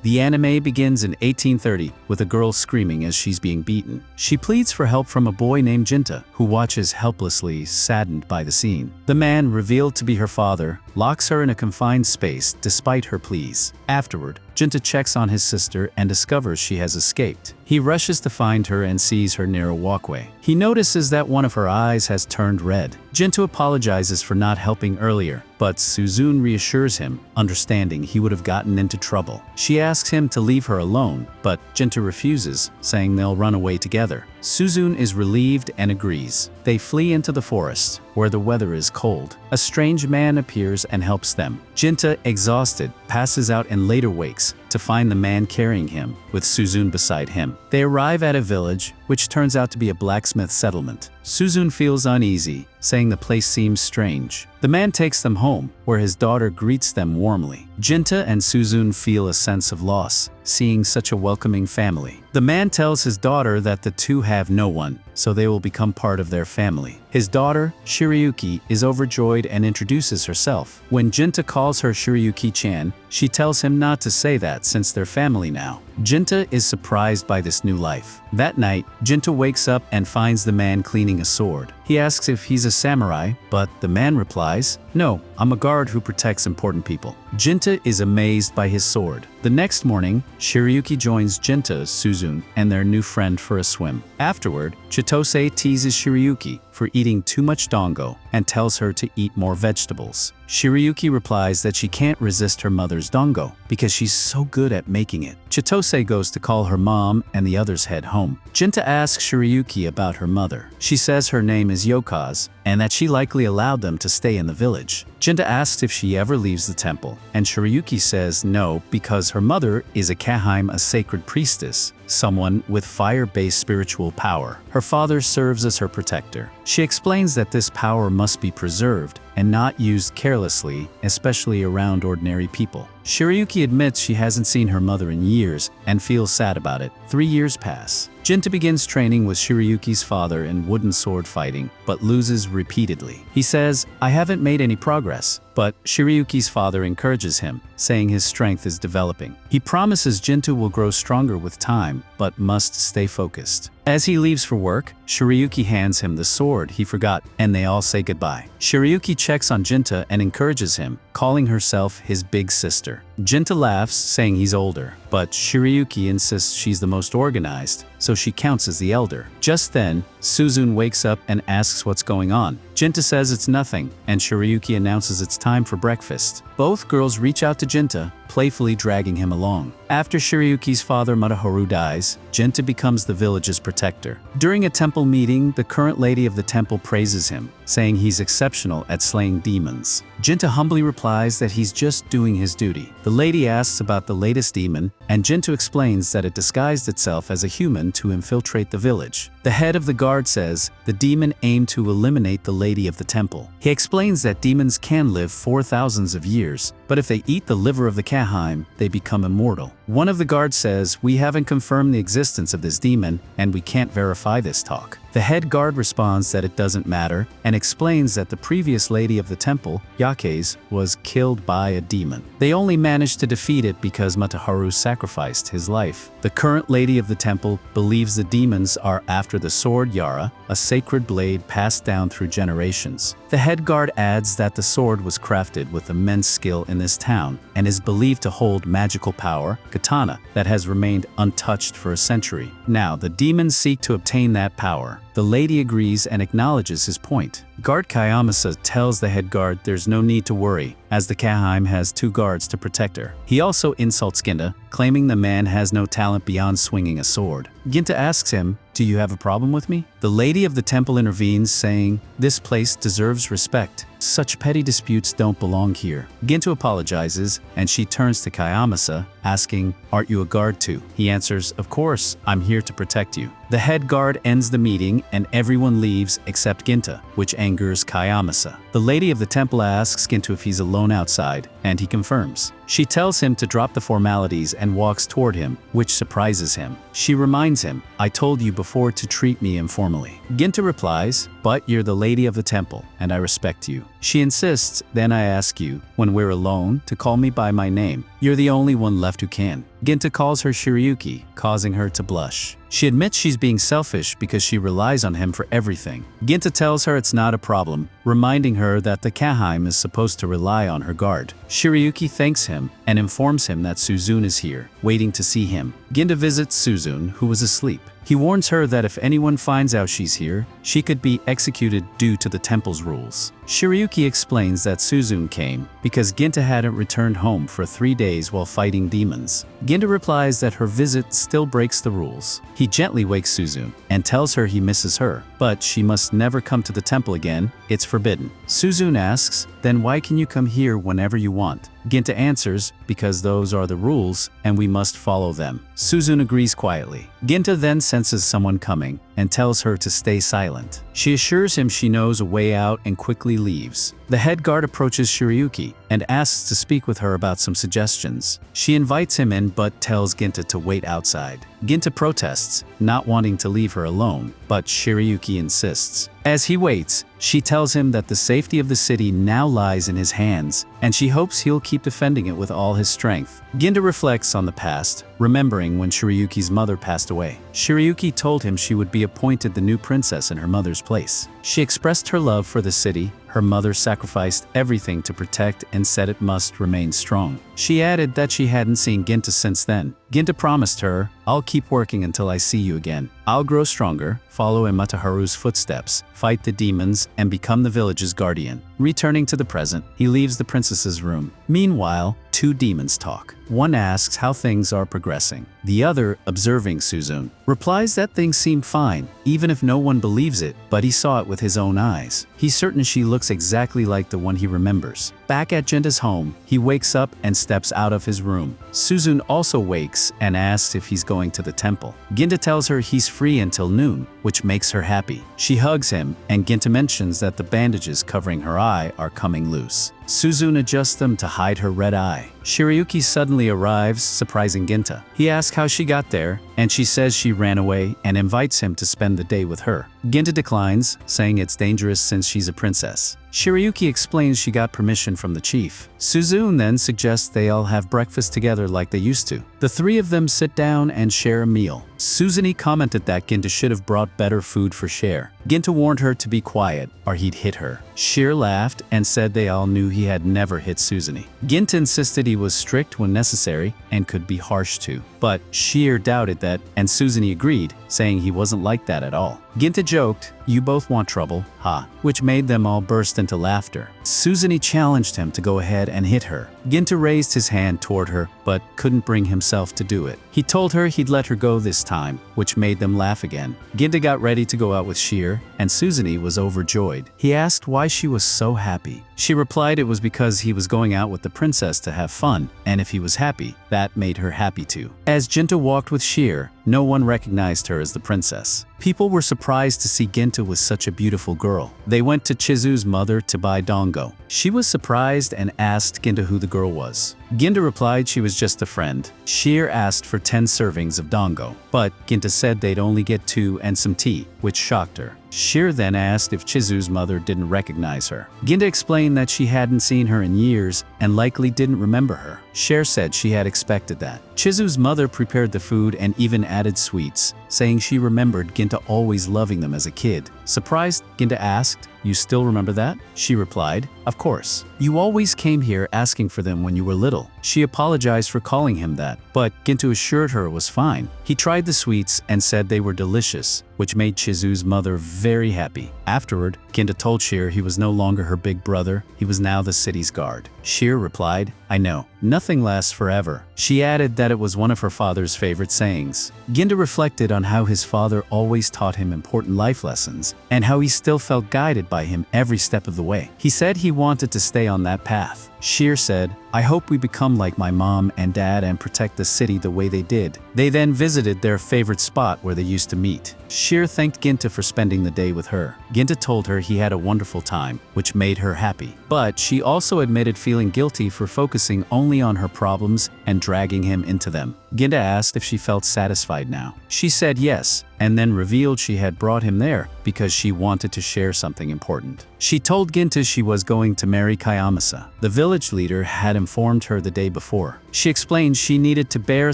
The anime begins in 1830 with a girl screaming as she's being beaten. She pleads for help from a boy named Genta, who watches helplessly, saddened by the scene. The man, revealed to be her father, locks her in a confined space despite her pleas. Afterward, Genta checks on his sister and discovers she has escaped. He rushes to find her and sees her near a walkway. He notices that one of her eyes has turned red. Genta apologizes for not helping earlier, but Suzune reassures him, understanding he would have gotten into trouble. She asks him to leave her alone, but Genta refuses, saying they'll run away together. Suzune is relieved and agrees. They flee into the forest, where the weather is cold. A strange man appears and helps them. Genta, exhausted, passes out and later wakes to find the man carrying him, with Suzune beside him. They arrive at a village, which turns out to be a blacksmith settlement. Suzune feels uneasy, saying the place seems strange. The man takes them home, where his daughter greets them warmly. Genta and Suzune feel a sense of loss, seeing such a welcoming family. The man tells his daughter that the two have no one, so they will become part of their family. His daughter, Shirayuki, is overjoyed and introduces herself. When Genta calls her Shirayuki-chan, she tells him not to say that since they're family now. Genta is surprised by this new life. That night, Genta wakes up and finds the man cleaning a sword. He asks if he's a samurai, but the man replies, "No, I'm a guard who protects important people." Genta is amazed by his sword. The next morning, Shirayuki joins Genta, Suzune, and their new friend for a swim. Afterward, Chitose teases Shirayuki for eating too much dango and tells her to eat more vegetables. Shirayuki replies that she can't resist her mother's dango because she's so good at making it. Chitose goes to call her mom and the others head home. Genta asks Shirayuki about her mother. She says her name is Yokaz and that she likely allowed them to stay in the village. Genta asks if she ever leaves the temple, and Shirayuki says no because her mother is a Kaheim, a sacred priestess, someone with fire-based spiritual power. Her father serves as her protector. She explains that this power must be preserved and not used carelessly, especially around ordinary people. Shirayuki admits she hasn't seen her mother in years and feels sad about it. 3 years pass. Genta begins training with Shirayuki's father in wooden sword fighting, but loses repeatedly. He says, "I haven't made any progress," but Shirayuki's father encourages him, saying his strength is developing. He promises Genta will grow stronger with time, but must stay focused. As he leaves for work, Shirayuki hands him the sword he forgot, and they all say goodbye. Shirayuki checks on Genta and encourages him, calling herself his big sister. Genta laughs, saying he's older, but Shirayuki insists she's the most organized, so she counts as the elder. Just then, Suzune wakes up and asks what's going on. Genta says it's nothing, and Shirayuki announces it's time for breakfast. Both girls reach out to Genta, playfully dragging him along. After Shirayuki's father Mataharu dies, Genta becomes the village's protector. During a temple meeting, the current lady of the temple praises him, saying he's exceptional at slaying demons. Genta humbly replies that he's just doing his duty. The lady asks about the latest demon, and Genta explains that it disguised itself as a human to infiltrate the village. The head of the guard says the demon aimed to eliminate the lady of the temple. He explains that demons can live for thousands of years, but if they eat the liver of the Kaheim, they become immortal. One of the guards says, "We haven't confirmed the existence of this demon, and we can't verify this talk." The head guard responds that it doesn't matter, and explains that the previous lady of the temple, Yaques, was killed by a demon. They only managed to defeat it because Mataharu sacrificed his life. The current lady of the temple believes the demons are after the sword Yara, a sacred blade passed down through generations. The head guard adds that the sword was crafted with immense skill in this town, and is believed to hold magical power, katana, that has remained untouched for a century. Now, the demons seek to obtain that power. The lady agrees and acknowledges his point. Guard Kayamasa tells the head guard there's no need to worry, as the Kaheim has 2 guards to protect her. He also insults Genta, claiming the man has no talent beyond swinging a sword. Genta asks him, "Do you have a problem with me?" The lady of the temple intervenes, saying, "This place deserves respect. Such petty disputes don't belong here." Genta apologizes, and she turns to Kayamasa, asking, "Aren't you a guard too?" He answers, "Of course, I'm here to protect you." The head guard ends the meeting, and everyone leaves except Genta, which angers Kayamasa. The lady of the temple asks Genta if he's alone outside, and he confirms. She tells him to drop the formalities and walks toward him, which surprises him. She reminds him, "I told you before to treat me informally." Genta replies, "But you're the lady of the temple, and I respect you." She insists, "Then I ask you, when we're alone, to call me by my name. You're the only one left who can." Genta calls her Shiryuki, causing her to blush. She admits she's being selfish because she relies on him for everything. Genta tells her it's not a problem, reminding her that the Kaheim is supposed to rely on her guard. Shiryuki thanks him and informs him that Suzune is here, waiting to see him. Genta visits Suzune, who was asleep. He warns her that if anyone finds out she's here, she could be executed due to the temple's rules. Shiryuki explains that Suzune came because Genta hadn't returned home for 3 days while fighting demons. Genta replies that her visit still breaks the rules. He gently wakes Suzune and tells her he misses her, but she must never come to the temple again, it's forbidden. Suzune asks, "Then why can you come here whenever you want?" Genta answers, "Because those are the rules and we must follow them." Suzune agrees quietly. Genta then senses someone coming and tells her to stay silent. She assures him she knows a way out and quickly leaves. The head guard approaches Shiryuki and asks to speak with her about some suggestions. She invites him in but tells Genta to wait outside. Genta protests, not wanting to leave her alone, but Shiryuki insists. As he waits, she tells him that the safety of the city now lies in his hands, and she hopes he'll keep defending it with all his strength. Genta reflects on the past, remembering when Shiryuki's mother passed away. Shiryuki told him she would be appointed the new princess in her mother's place. She expressed her love for the city. Her mother sacrificed everything to protect and said it must remain strong. She added that she hadn't seen Genta since then. Genta promised her, "I'll keep working until I see you again. I'll grow stronger, follow in Mataharu's footsteps, fight the demons, and become the village's guardian." Returning to the present, he leaves the princess's room. Meanwhile, 2 demons talk. One asks how things are progressing. The other, observing Suzune, replies that things seem fine, even if no one believes it, but he saw it with his own eyes. He's certain she looks exactly like the one he remembers. Back at Genta's home, he wakes up and steps out of his room. Suzune also wakes and asks if he's going to the temple. Genta tells her he's free until noon, which makes her happy. She hugs him, and Genta mentions that the bandages covering her eye are coming loose. Suzune adjusts them to hide her red eye. Shiryuki suddenly arrives, surprising Genta. He asks how she got there, and she says she ran away and invites him to spend the day with her. Genta declines, saying it's dangerous since she's a princess. Shiryuki explains she got permission from the chief. Suzune then suggests they all have breakfast together like they used to. The 3 of them sit down and share a meal. Suzune commented that Genta should have brought better food for Share. Genta warned her to be quiet or he'd hit her. Share laughed and said they all knew he had never hit Suzune. Genta insisted he was strict when necessary and could be harsh too. But Share doubted that, and Suzune agreed, saying he wasn't like that at all. Genta joked, "You both want trouble, ha," which made them all burst into laughter. Suzune challenged him to go ahead and hit her. Genta raised his hand toward her, but couldn't bring himself to do it. He told her he'd let her go this time, which made them laugh again. Genta got ready to go out with Shire, and Suzune was overjoyed. He asked why she was so happy. She replied it was because he was going out with the princess to have fun, and if he was happy, that made her happy too. As Genta walked with Shire, no one recognized her as the princess. People were surprised to see Genta was such a beautiful girl. They went to Chizu's mother to buy dango. She was surprised and asked Genta who the girl was. Genta replied she was just a friend. Shire asked for 10 servings of dango, but Genta said they'd only get 2 and some tea, which shocked her. Shire then asked if Chizu's mother didn't recognize her. Genta explained that she hadn't seen her in years and likely didn't remember her. Shire said she had expected that. Chizu's mother prepared the food and even added sweets, saying she remembered Genta always loving them as a kid. Surprised, Genta asked, "You still remember that?" She replied, "Of course. You always came here asking for them when you were little." She apologized for calling him that, but Genta assured her it was fine. He tried the sweets and said they were delicious, which made Chizu's mother very happy. Afterward, Genta told Shire he was no longer her big brother, he was now the city's guard. Shire replied, "I know, nothing lasts forever." She added that it was one of her father's favorite sayings. Genta reflected on how his father always taught him important life lessons, and how he still felt guided by him every step of the way. He said he wanted to stay on that path. Sheer said, I hope we become like my mom and dad and protect the city the way they did. They then visited their favorite spot where they used to meet. Sheer thanked Genta for spending the day with her. Genta told her he had a wonderful time, which made her happy. But she also admitted feeling guilty for focusing only on her problems and dragging him into them. Genta asked if she felt satisfied now. She said yes, and then revealed she had brought him there because she wanted to share something important. She told Genta she was going to marry Kayamasa. The village leader had informed her the day before. She explained she needed to bear a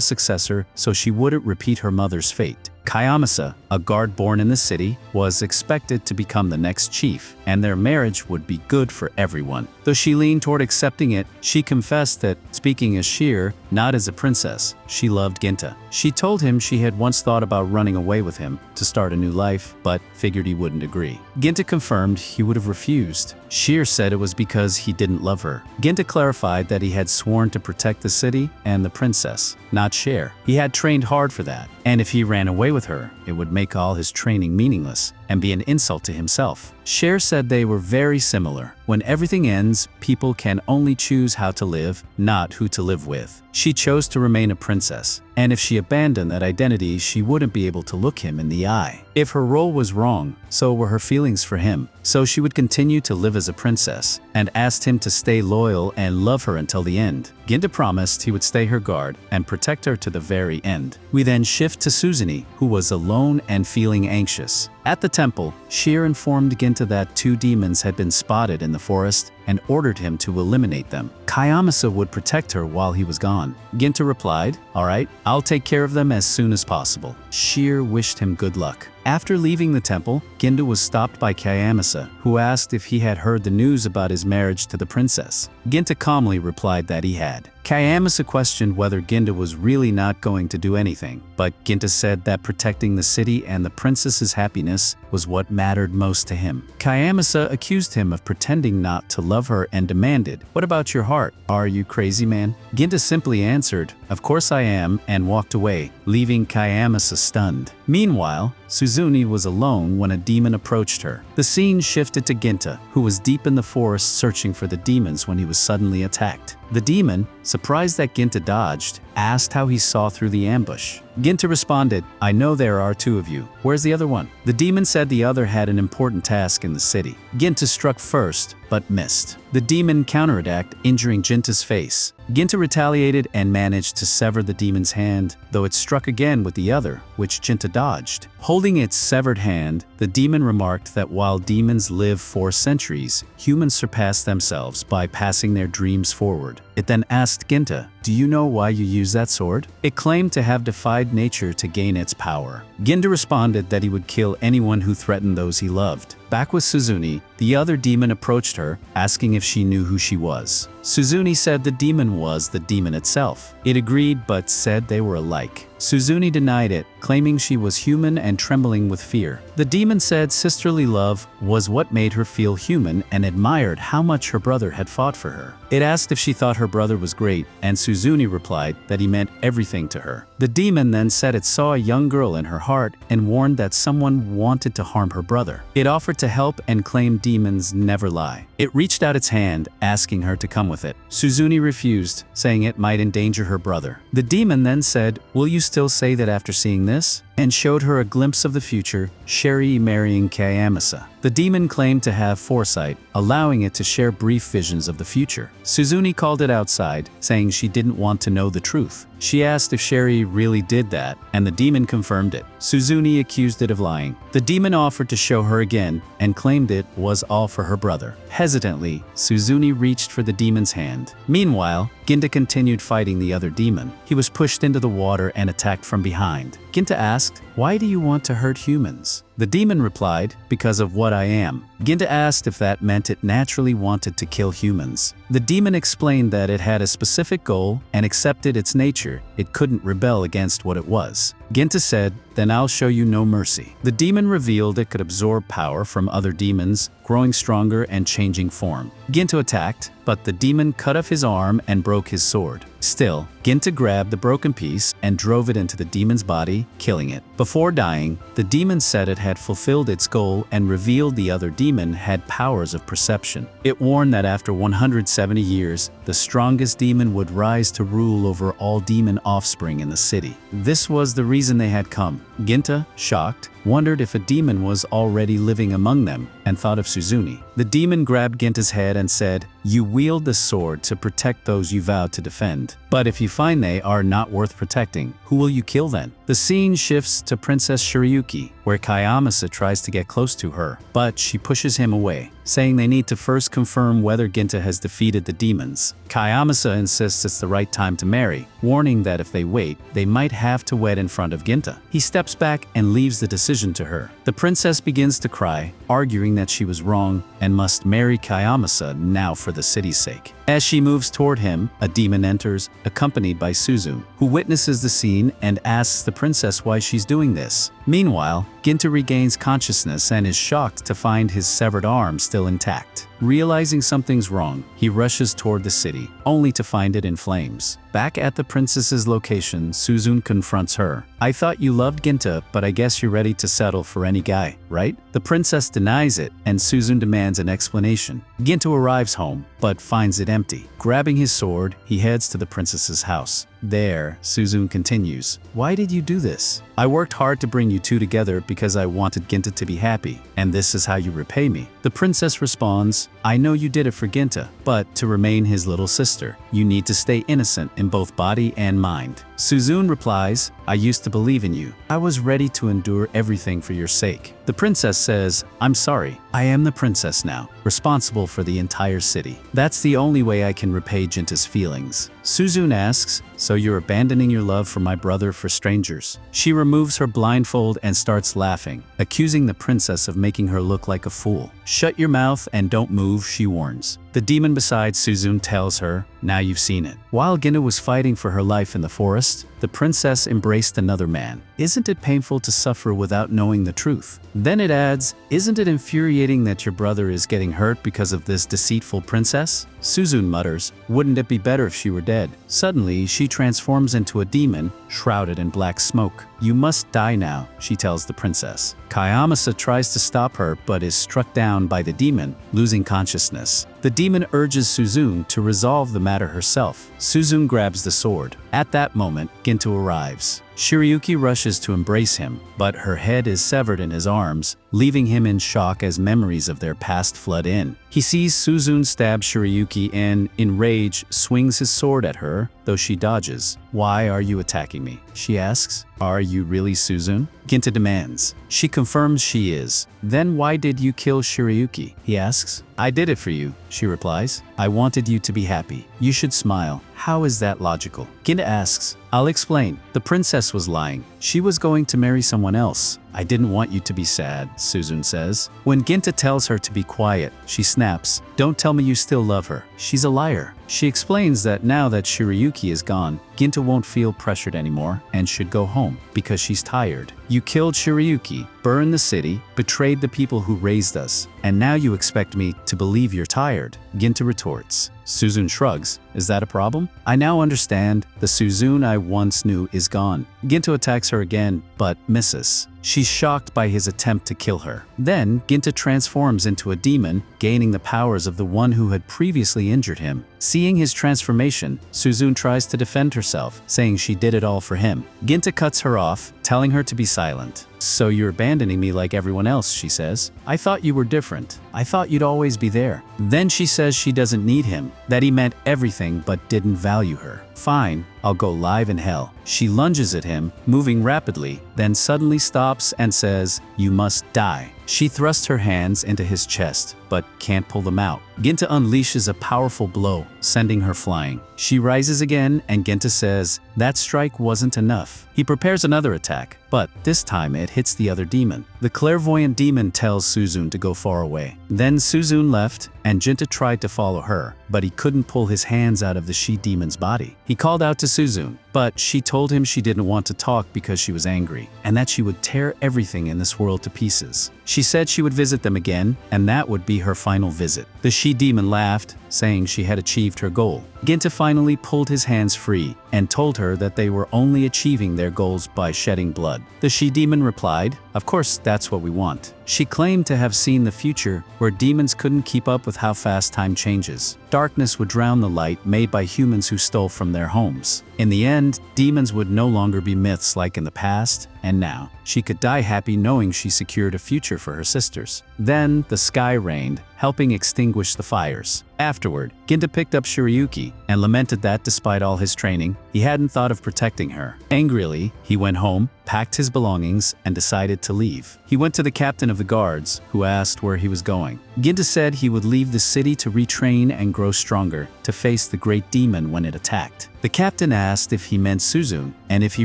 successor so she wouldn't repeat her mother's fate. Kayamasa, a guard born in the city, was expected to become the next chief, and their marriage would be good for everyone. Though she leaned toward accepting it, she confessed that, speaking as Sheer, not as a princess, she loved Genta. She told him she had once thought about running away with him to start a new life, but figured he wouldn't agree. Genta confirmed he would have refused. Sheer said it was because he didn't love her. Genta clarified that he had sworn to protect the city and the princess, not Sheer. He had trained hard for that, and if he ran away with her, it would make all his training meaningless and be an insult to himself. Sheer said they were very similar. When everything ends, people can only choose how to live, not who to live with. She chose to remain a princess, and if she abandoned that identity, she wouldn't be able to look him in the eye. If her role was wrong, so were her feelings for him. So she would continue to live as a princess, and asked him to stay loyal and love her until the end. Genta promised he would stay her guard and protect her to the very end. We then shift to Suzune, who was alone and feeling anxious. At the temple, Sheer informed Genta that 2 demons had been spotted in the forest and ordered him to eliminate them. Kayamasa would protect her while he was gone. Genta replied, "All right, I'll take care of them as soon as possible." Sheer wished him good luck. After leaving the temple, Genta was stopped by Kayamasa, who asked if he had heard the news about his marriage to the princess. Genta calmly replied that he had. Kayamasa questioned whether Genta was really not going to do anything, but Genta said that protecting the city and the princess's happiness was what mattered most to him. Kayamasa accused him of pretending not to love her and demanded, "What about your heart? Are you crazy, man?" Genta simply answered, "Of course I am," and walked away, leaving Kayamasa stunned. Meanwhile, Suzune was alone when a demon approached her. The scene shifted to Genta, who was deep in the forest searching for the demons when he was suddenly attacked. The demon, surprised that Genta dodged, asked how he saw through the ambush. Genta responded, "I know there are 2 of you. Where's the other one?" The demon said the other had an important task in the city. Genta struck first, but missed. The demon counterattacked, injuring Genta's face. Genta retaliated and managed to sever the demon's hand, though it struck again with the other, which Genta dodged. Holding its severed hand, the demon remarked that while demons live for centuries, humans surpass themselves by passing their dreams forward. It then asked Genta, "Do you know why you use that sword?" It claimed to have defied nature to gain its power. Genta responded that he would kill anyone who threatened those he loved. Back with Suzune, the other demon approached her, asking if she knew who she was. Suzune said the demon was the demon itself. It agreed but said they were alike. Suzune denied it, claiming she was human and trembling with fear. The demon said sisterly love was what made her feel human and admired how much her brother had fought for her. It asked if she thought her brother was great, and Suzune replied that he meant everything to her. The demon then said it saw a young girl in her heart and warned that someone wanted to harm her brother. It offered to help and claimed demons never lie. It reached out its hand, asking her to come with it. Suzune refused, saying it might endanger her brother. The demon then said, "Will you still say that after seeing this?" and showed her a glimpse of the future, Sherry marrying Kayamasa. The demon claimed to have foresight, allowing it to share brief visions of the future. Suzune called it outside, saying she didn't want to know the truth. She asked if Sherry really did that, and the demon confirmed it. Suzune accused it of lying. The demon offered to show her again, and claimed it was all for her brother. Hesitantly, Suzune reached for the demon's hand. Meanwhile, Genta continued fighting the other demon. He was pushed into the water and attacked from behind. Genta asked, "Why do you want to hurt humans?" The demon replied, "Because of what I am." Genta asked if that meant it naturally wanted to kill humans. The demon explained that it had a specific goal and accepted its nature. It couldn't rebel against what it was. Genta said, "Then I'll show you no mercy." The demon revealed it could absorb power from other demons, growing stronger and changing form. Genta attacked, but the demon cut off his arm and broke his sword. Still, Genta grabbed the broken piece and drove it into the demon's body, killing it. Before dying, the demon said it had fulfilled its goal and revealed the other demon had powers of perception. It warned that after 170 years, the strongest demon would rise to rule over all demon offspring in the city. This was the reason they had come. Genta, shocked, wondered if a demon was already living among them and thought of Suzune. The demon grabbed Genta's head and said, "You wield the sword to protect those you vowed to defend. But if you find they are not worth protecting, who will you kill then?" The scene shifts to Princess Shirayuki, where Kayamasa tries to get close to her, but she pushes him away, saying they need to first confirm whether Genta has defeated the demons. Kayamasa insists it's the right time to marry, warning that if they wait, they might have to wed in front of Genta. He steps back and leaves the decision to her. The princess begins to cry, arguing that she was wrong and must marry Kayamasa now for the city's sake. As she moves toward him, a demon enters, accompanied by Suzune, who witnesses the scene and asks the princess why she's doing this. Meanwhile, Genta regains consciousness and is shocked to find his severed arm still intact. Realizing something's wrong, he rushes toward the city, only to find it in flames. Back at the princess's location, Suzune confronts her. "I thought you loved Genta, but I guess you're ready to settle for any guy, right?" The princess denies it, and Suzune demands an explanation. Genta arrives home, but finds it empty. Grabbing his sword, he heads to the princess's house. There, Suzune continues, "Why did you do this? I worked hard to bring you two together because I wanted Genta to be happy, and this is how you repay me." The princess responds, "I know you did it for Genta, but to remain his little sister, you need to stay innocent in both body and mind." Suzune replies, "I used to believe in you. I was ready to endure everything for your sake." The princess says, "I'm sorry. I am the princess now, responsible for the entire city. That's the only way I can repay Genta's feelings." Suzune asks, "So you're abandoning your love for my brother for strangers?" She removes her blindfold and starts laughing, accusing the princess of making her look like a fool. "Shut your mouth and don't move," she warns. The demon beside Suzune tells her, "Now you've seen it." While Genta was fighting for her life in the forest, the princess embraced another man. "Isn't it painful to suffer without knowing the truth?" Then it adds, "Isn't it infuriating that your brother is getting hurt because of this deceitful princess?" Suzune mutters, "Wouldn't it be better if she were dead?" Suddenly, she transforms into a demon, shrouded in black smoke. "You must die now," she tells the princess. Kayamasa tries to stop her but is struck down by the demon, losing consciousness. The demon urges Suzune to resolve the matter herself. Suzune grabs the sword. At that moment, Genta arrives. Shirayuki rushes to embrace him, but her head is severed in his arms, leaving him in shock as memories of their past flood in. He sees Suzune stab Shirayuki and, in rage, swings his sword at her, though she dodges. "Why are you attacking me?" she asks. "Are you really Suzune?" Genta demands. She confirms she is. "Then why did you kill Shirayuki?" he asks. "I did it for you," she replies. "I wanted you to be happy. You should smile. How is that logical?" Genta asks. "I'll explain. The princess was lying. She was going to marry someone else. I didn't want you to be sad," Suzune says. When Genta tells her to be quiet, she snaps. "Don't tell me you still love her. She's a liar." She explains that now that Shirayuki is gone, Genta won't feel pressured anymore and should go home because she's tired. "You killed Shirayuki, burned the city, betrayed the people who raised us, and now you expect me to believe you're tired," Genta retorts. Suzune shrugs. "Is that a problem? I now understand. The Suzune I once knew is gone." Genta attacks her again, but misses. She's shocked by his attempt to kill her. Then, Genta transforms into a demon, gaining the powers of the one who had previously injured him. Seeing his transformation, Suzune tries to defend herself, saying she did it all for him. Genta cuts her off, telling her to be silent. "So you're abandoning me like everyone else," she says. "I thought you were different. I thought you'd always be there." Then she says she doesn't need him, that he meant everything but didn't value her. "Fine, I'll go live in hell." She lunges at him, moving rapidly, then suddenly stops and says, "You must die." She thrusts her hands into his chest, but can't pull them out. Genta unleashes a powerful blow, sending her flying. She rises again, and Genta says, "That strike wasn't enough." He prepares another attack, but this time it hits the other demon. The clairvoyant demon tells Suzune to go far away. Then Suzune left, and Genta tried to follow her, but he couldn't pull his hands out of the she-demon's body. He called out to Suzune, but she told him she didn't want to talk because she was angry, and that she would tear everything in this world to pieces. She said she would visit them again, and that would be her final visit. The she-demon laughed, saying she had achieved her goal. Genta finally pulled his hands free and told her that they were only achieving their goals by shedding blood. The she-demon replied, "Of course, that's what we want." She claimed to have seen the future where demons couldn't keep up with how fast time changes. Darkness would drown the light made by humans who stole from their homes. In the end, demons would no longer be myths like in the past, and now she could die happy knowing she secured a future for her sisters. Then the sky rained, helping extinguish the fires. Afterward, Genta picked up Shirayuki and lamented that despite all his training, he hadn't thought of protecting her. Angrily, he went home, packed his belongings, and decided to leave. He went to the captain of the guards, who asked where he was going. Genta said he would leave the city to retrain and grow stronger to face the great demon when it attacked. The captain asked if he meant Suzune and if he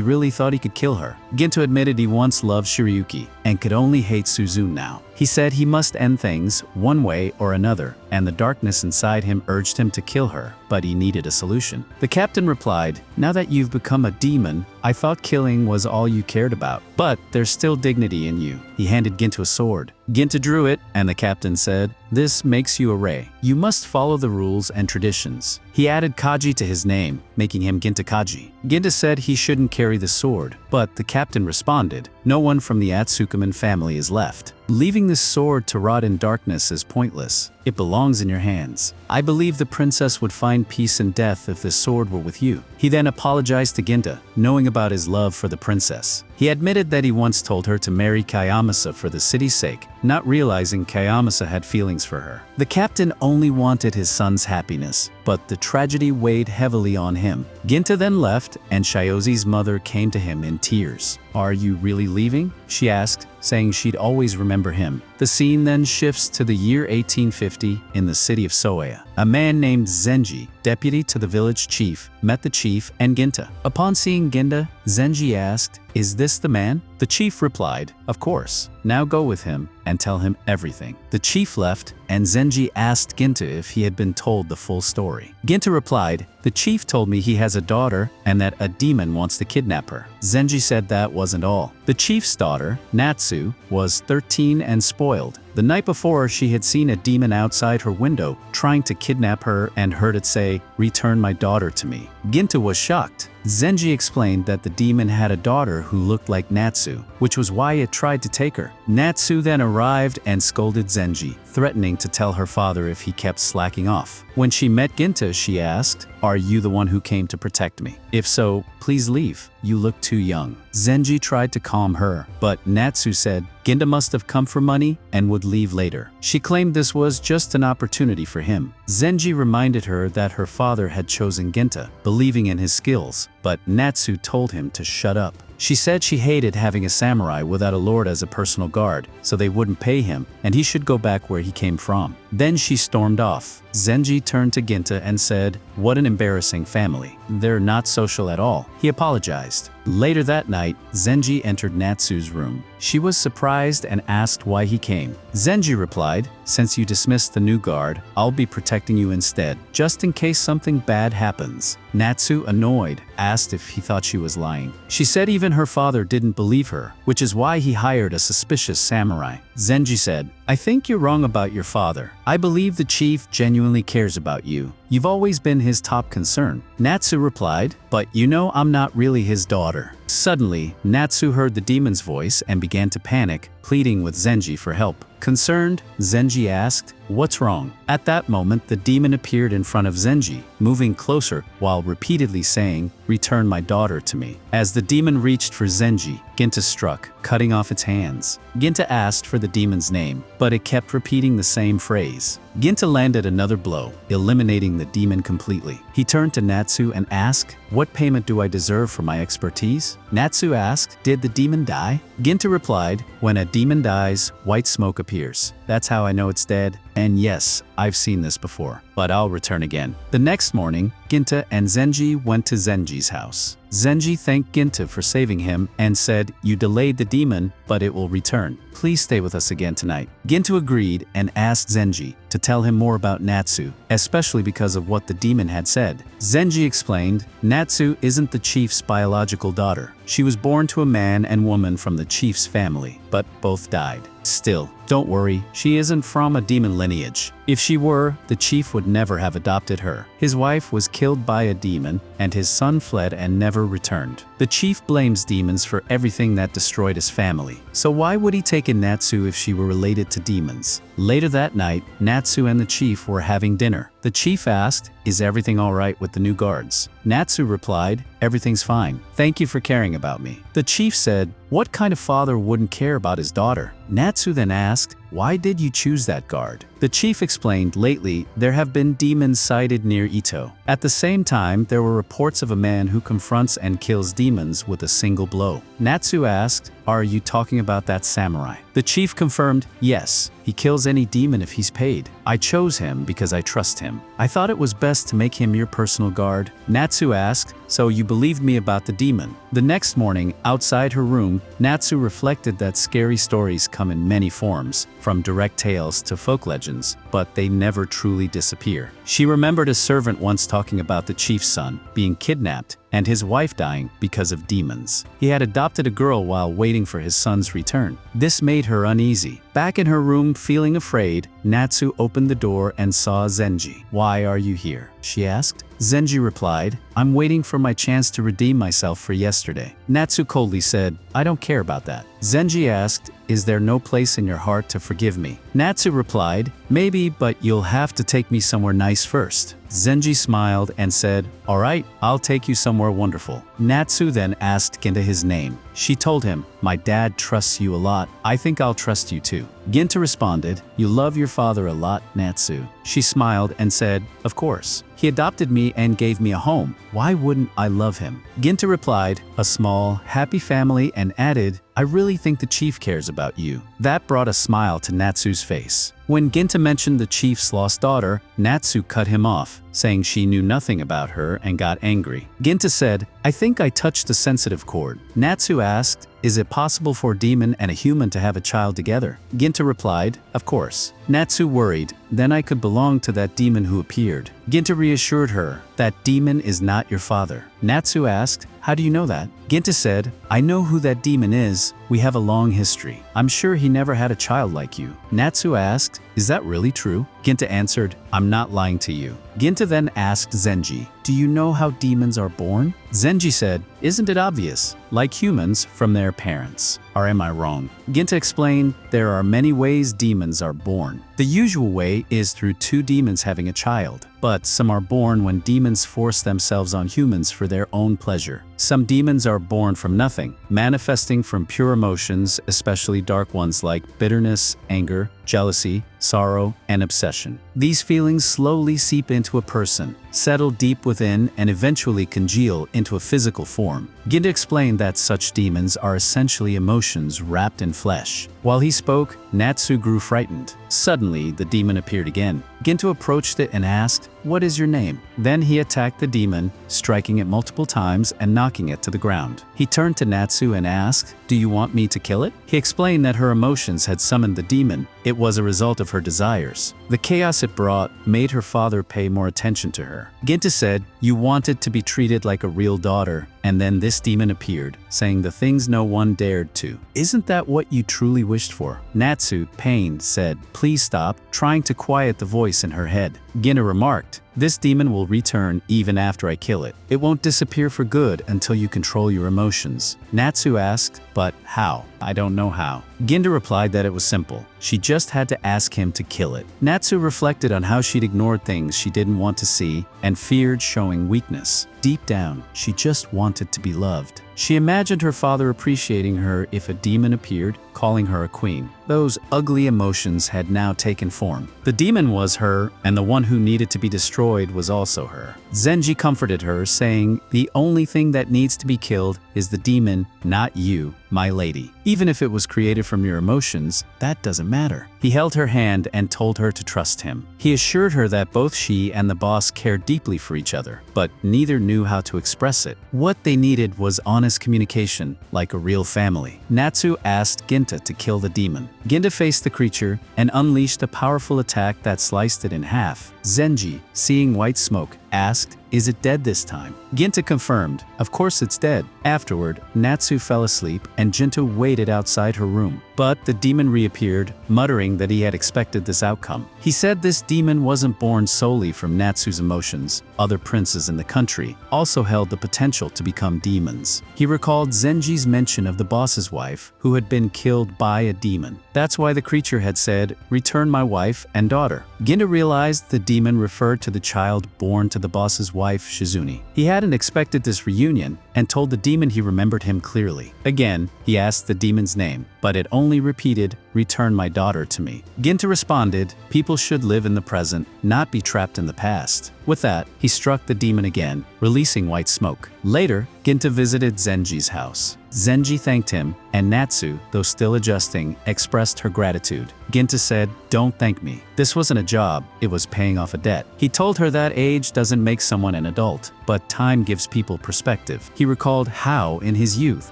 really thought he could kill her. Genta admitted he once loved Shirayuki and could only hate Suzune now. He said he must end things one way or another, and the darkness inside him urged him to kill her, but he needed a solution. The captain replied, "Now that you've become a demon, I thought killing was all you cared about, but there's still dignity in you." He handed Genta a sword. Genta drew it, and the captain said, "This makes you a Rei. You must follow the rules and traditions." He added Kaji to his name, making him Genta Kaji. Genta said he shouldn't carry the sword, but the captain responded, "No one from the Atsukaman family is left. Leaving this sword to rot in darkness is pointless. It belongs in your hands. I believe the princess would find peace in death if this sword were with you." He then apologized to Genta, knowing about his love for the princess. He admitted that he once told her to marry Kayamasa for the city's sake, not realizing Kayamasa had feelings for her. The captain only wanted his son's happiness, but the tragedy weighed heavily on him. Genta then left, and Shiozi's mother came to him in tears. "Are you really leaving?" she asked, saying she'd always remember him. The scene then shifts to the year 1850 in the city of Soaya. A man named Zenji, deputy to the village chief, met the chief and Genta. Upon seeing Genta, Zenji asked, "Is this the man?" The chief replied, "Of course. Now go with him and tell him everything." The chief left, and Zenji asked Genta if he had been told the full story. Genta replied, "The chief told me he has a daughter and that a demon wants to kidnap her." Zenji said that wasn't all. The chief's daughter, Natsu, was 13 and spoiled. The night before, she had seen a demon outside her window trying to kidnap her and heard it say, "Return my daughter to me." Genta was shocked. Zenji explained that the demon had a daughter who looked like Natsu, which was why it tried to take her. Natsu then arrived and scolded Zenji, threatening to tell her father if he kept slacking off. When she met Genta, she asked, "Are you the one who came to protect me? If so, please leave. You look too young." Zenji tried to calm her, but Natsu said Genta must have come for money and would leave later. She claimed this was just an opportunity for him. Zenji reminded her that her father had chosen Genta, believing in his skills, but Natsu told him to shut up. She said she hated having a samurai without a lord as a personal guard, so they wouldn't pay him, and he should go back where he came from. Then she stormed off. Zenji turned to Genta and said, "What an embarrassing family. They're not social at all." He apologized. Later that night, Zenji entered Natsu's room. She was surprised and asked why he came. Zenji replied, "Since you dismissed the new guard, I'll be protecting you instead, just in case something bad happens." Natsu, annoyed, asked if he thought she was lying. She said even her father didn't believe her, which is why he hired a suspicious samurai. Zenji said, "I think you're wrong about your father. I believe the chief genuinely cares about you. You've always been his top concern." Natsu replied, "But you know I'm not really his daughter." Suddenly, Natsu heard the demon's voice and began to panic, pleading with Zenji for help. Concerned, Zenji asked, "What's wrong?" At that moment, the demon appeared in front of Zenji, moving closer while repeatedly saying, "Return my daughter to me." As the demon reached for Zenji, Genta struck, cutting off its hands. Genta asked for the demon's name, but it kept repeating the same phrase. Genta landed another blow, eliminating the demon completely. He turned to Natsu and asked, "What payment do I deserve for my expertise?" Natsu asked, "Did the demon die?" Genta replied, "When a demon dies, white smoke appears. That's how I know it's dead. And yes, I've seen this before, but I'll return again." The next morning, Genta and Zenji went to Zenji's house. Zenji thanked Genta for saving him and said, "You delayed the demon, but it will return. please stay with us again tonight? Genta agreed and asked Zenji to tell him more about Natsu, especially because of what the demon had said. Zenji explained, Natsu isn't the chief's biological daughter. She was born to a man and woman from the chief's family, but both died. Still, don't worry, she isn't from a demon lineage. If she were, the chief would never have adopted her. His wife was killed by a demon, and his son fled and never returned. The chief blames demons for everything that destroyed his family. So why would he take in Natsu if she were related to demons? Later that night, Natsu and the chief were having dinner. The chief asked, "Is everything all right with the new guards?" Natsu replied, "Everything's fine. Thank you for caring about me." The chief said, "What kind of father wouldn't care about his daughter?" Natsu then asked, "Why did you choose that guard?" The chief explained, "Lately, there have been demons sighted near Ito. At the same time, there were reports of a man who confronts and kills demons with a single blow." Natsu asked, "Are you talking about that samurai?" The chief confirmed, "Yes, he kills any demon if he's paid. I chose him because I trust him. I thought it was best to make him your personal guard." Natsu asked, "So you believed me about the demon?" The next morning, outside her room, Natsu reflected that scary stories come in many forms, from direct tales to folk legends, but they never truly disappear. She remembered a servant once talking about the chief's son being kidnapped and his wife dying because of demons. He had adopted a girl while waiting for his son's return. This made her uneasy. Back in her room, feeling afraid, Natsu opened the door and saw Zenji. "Why are you here?" she asked. Zenji replied, "I'm waiting for my chance to redeem myself for yesterday." Natsu coldly said, "I don't care about that." Zenji asked, "Is there no place in your heart to forgive me?" Natsu replied, "Maybe, but you'll have to take me somewhere nice first." Zenji smiled and said, "All right, I'll take you somewhere wonderful." Natsu then asked Genta his name. She told him, "My dad trusts you a lot. I think I'll trust you too." Genta responded, "You love your father a lot, Natsu." She smiled and said, "Of course. He adopted me and gave me a home. Why wouldn't I love him?" Genta replied, "A small, happy family," and added, "I really think the chief cares about you." That brought a smile to Natsu's face. When Genta mentioned the chief's lost daughter, Natsu cut him off, saying she knew nothing about her and got angry. Genta said, "I think I touched a sensitive chord." Natsu asked, "Is it possible for a demon and a human to have a child together?" Genta replied, "Of course." Natsu worried, "Then I could belong to that demon who appeared." Genta reassured her, "That demon is not your father." Natsu asked, "How do you know that?" Genta said, "I know who that demon is. We have a long history. I'm sure he never had a child like you." Natsu asked, "Is that really true?" Genta answered, "I'm not lying to you." Genta then asked Zenji, "Do you know how demons are born?" Zenji said, "Isn't it obvious? Like humans, from their parents. Or am I wrong?" Genta explained, "There are many ways demons are born. The usual way is through two demons having a child, but some are born when demons force themselves on humans for their own pleasure. Some demons are born from nothing, manifesting from pure emotions, especially dark ones like bitterness, anger, jealousy, sorrow, and obsession. These feelings slowly seep into a person, settle deep within, and eventually congeal into a physical form." Genta explained that such demons are essentially emotions wrapped in flesh. While he spoke, Natsu grew frightened. Suddenly, the demon appeared again. Genta approached it and asked, "What is your name?" Then he attacked the demon, striking it multiple times and knocking it to the ground. He turned to Natsu and asked, "Do you want me to kill it?" He explained that her emotions had summoned the demon. It was a result of her desires. The chaos it brought made her father pay more attention to her. Genta said, "You wanted to be treated like a real daughter, and then this demon appeared, saying the things no one dared to. Isn't that what you truly wished for?" Natsu, pained, said, "Please stop," trying to quiet the voice in her head. Genta remarked, "This demon will return even after I kill it. It won't disappear for good until you control your emotions." Natsu asked, "But how? I don't know how." Genta replied that it was simple. She just had to ask him to kill it. Natsu reflected on how she'd ignored things she didn't want to see and feared showing weakness. Deep down, she just wanted to be loved. She imagined her father appreciating her if a demon appeared, calling her a queen. Those ugly emotions had now taken form. The demon was her, and the one who needed to be destroyed was also her. Zenji comforted her, saying, "The only thing that needs to be killed is the demon, not you, my lady. Even if it was created from your emotions, that doesn't matter." He held her hand and told her to trust him. He assured her that both she and the boss cared deeply for each other, but neither knew how to express it. What they needed was honesty honest communication, like a real family. Natsu asked Genta to kill the demon. Genta faced the creature and unleashed a powerful attack that sliced it in half. Zenji, seeing white smoke, asked, "Is it dead this time?" Genta confirmed, "Of course it's dead." Afterward, Natsu fell asleep and Genta waited outside her room. But the demon reappeared, muttering that he had expected this outcome. He said this demon wasn't born solely from Natsu's emotions. Other princes in the country also held the potential to become demons. He recalled Zenji's mention of the boss's wife, who had been killed by a demon. That's why the creature had said, "Return my wife and daughter." Genta realized the demon referred to the child born to the boss's wife, Shizune. He hadn't expected this reunion and told the demon he remembered him clearly. Again, he asked the demon's name, but it only repeated, "Return my daughter to me." Genta responded, "People should live in the present, not be trapped in the past." With that, he struck the demon again, releasing white smoke. Later, Genta visited Zenji's house. Zenji thanked him, and Natsu, though still adjusting, expressed her gratitude. Genta said, "Don't thank me. This wasn't a job, it was paying off a debt." He told her that age doesn't make someone an adult, but time gives people perspective. He recalled how, in his youth,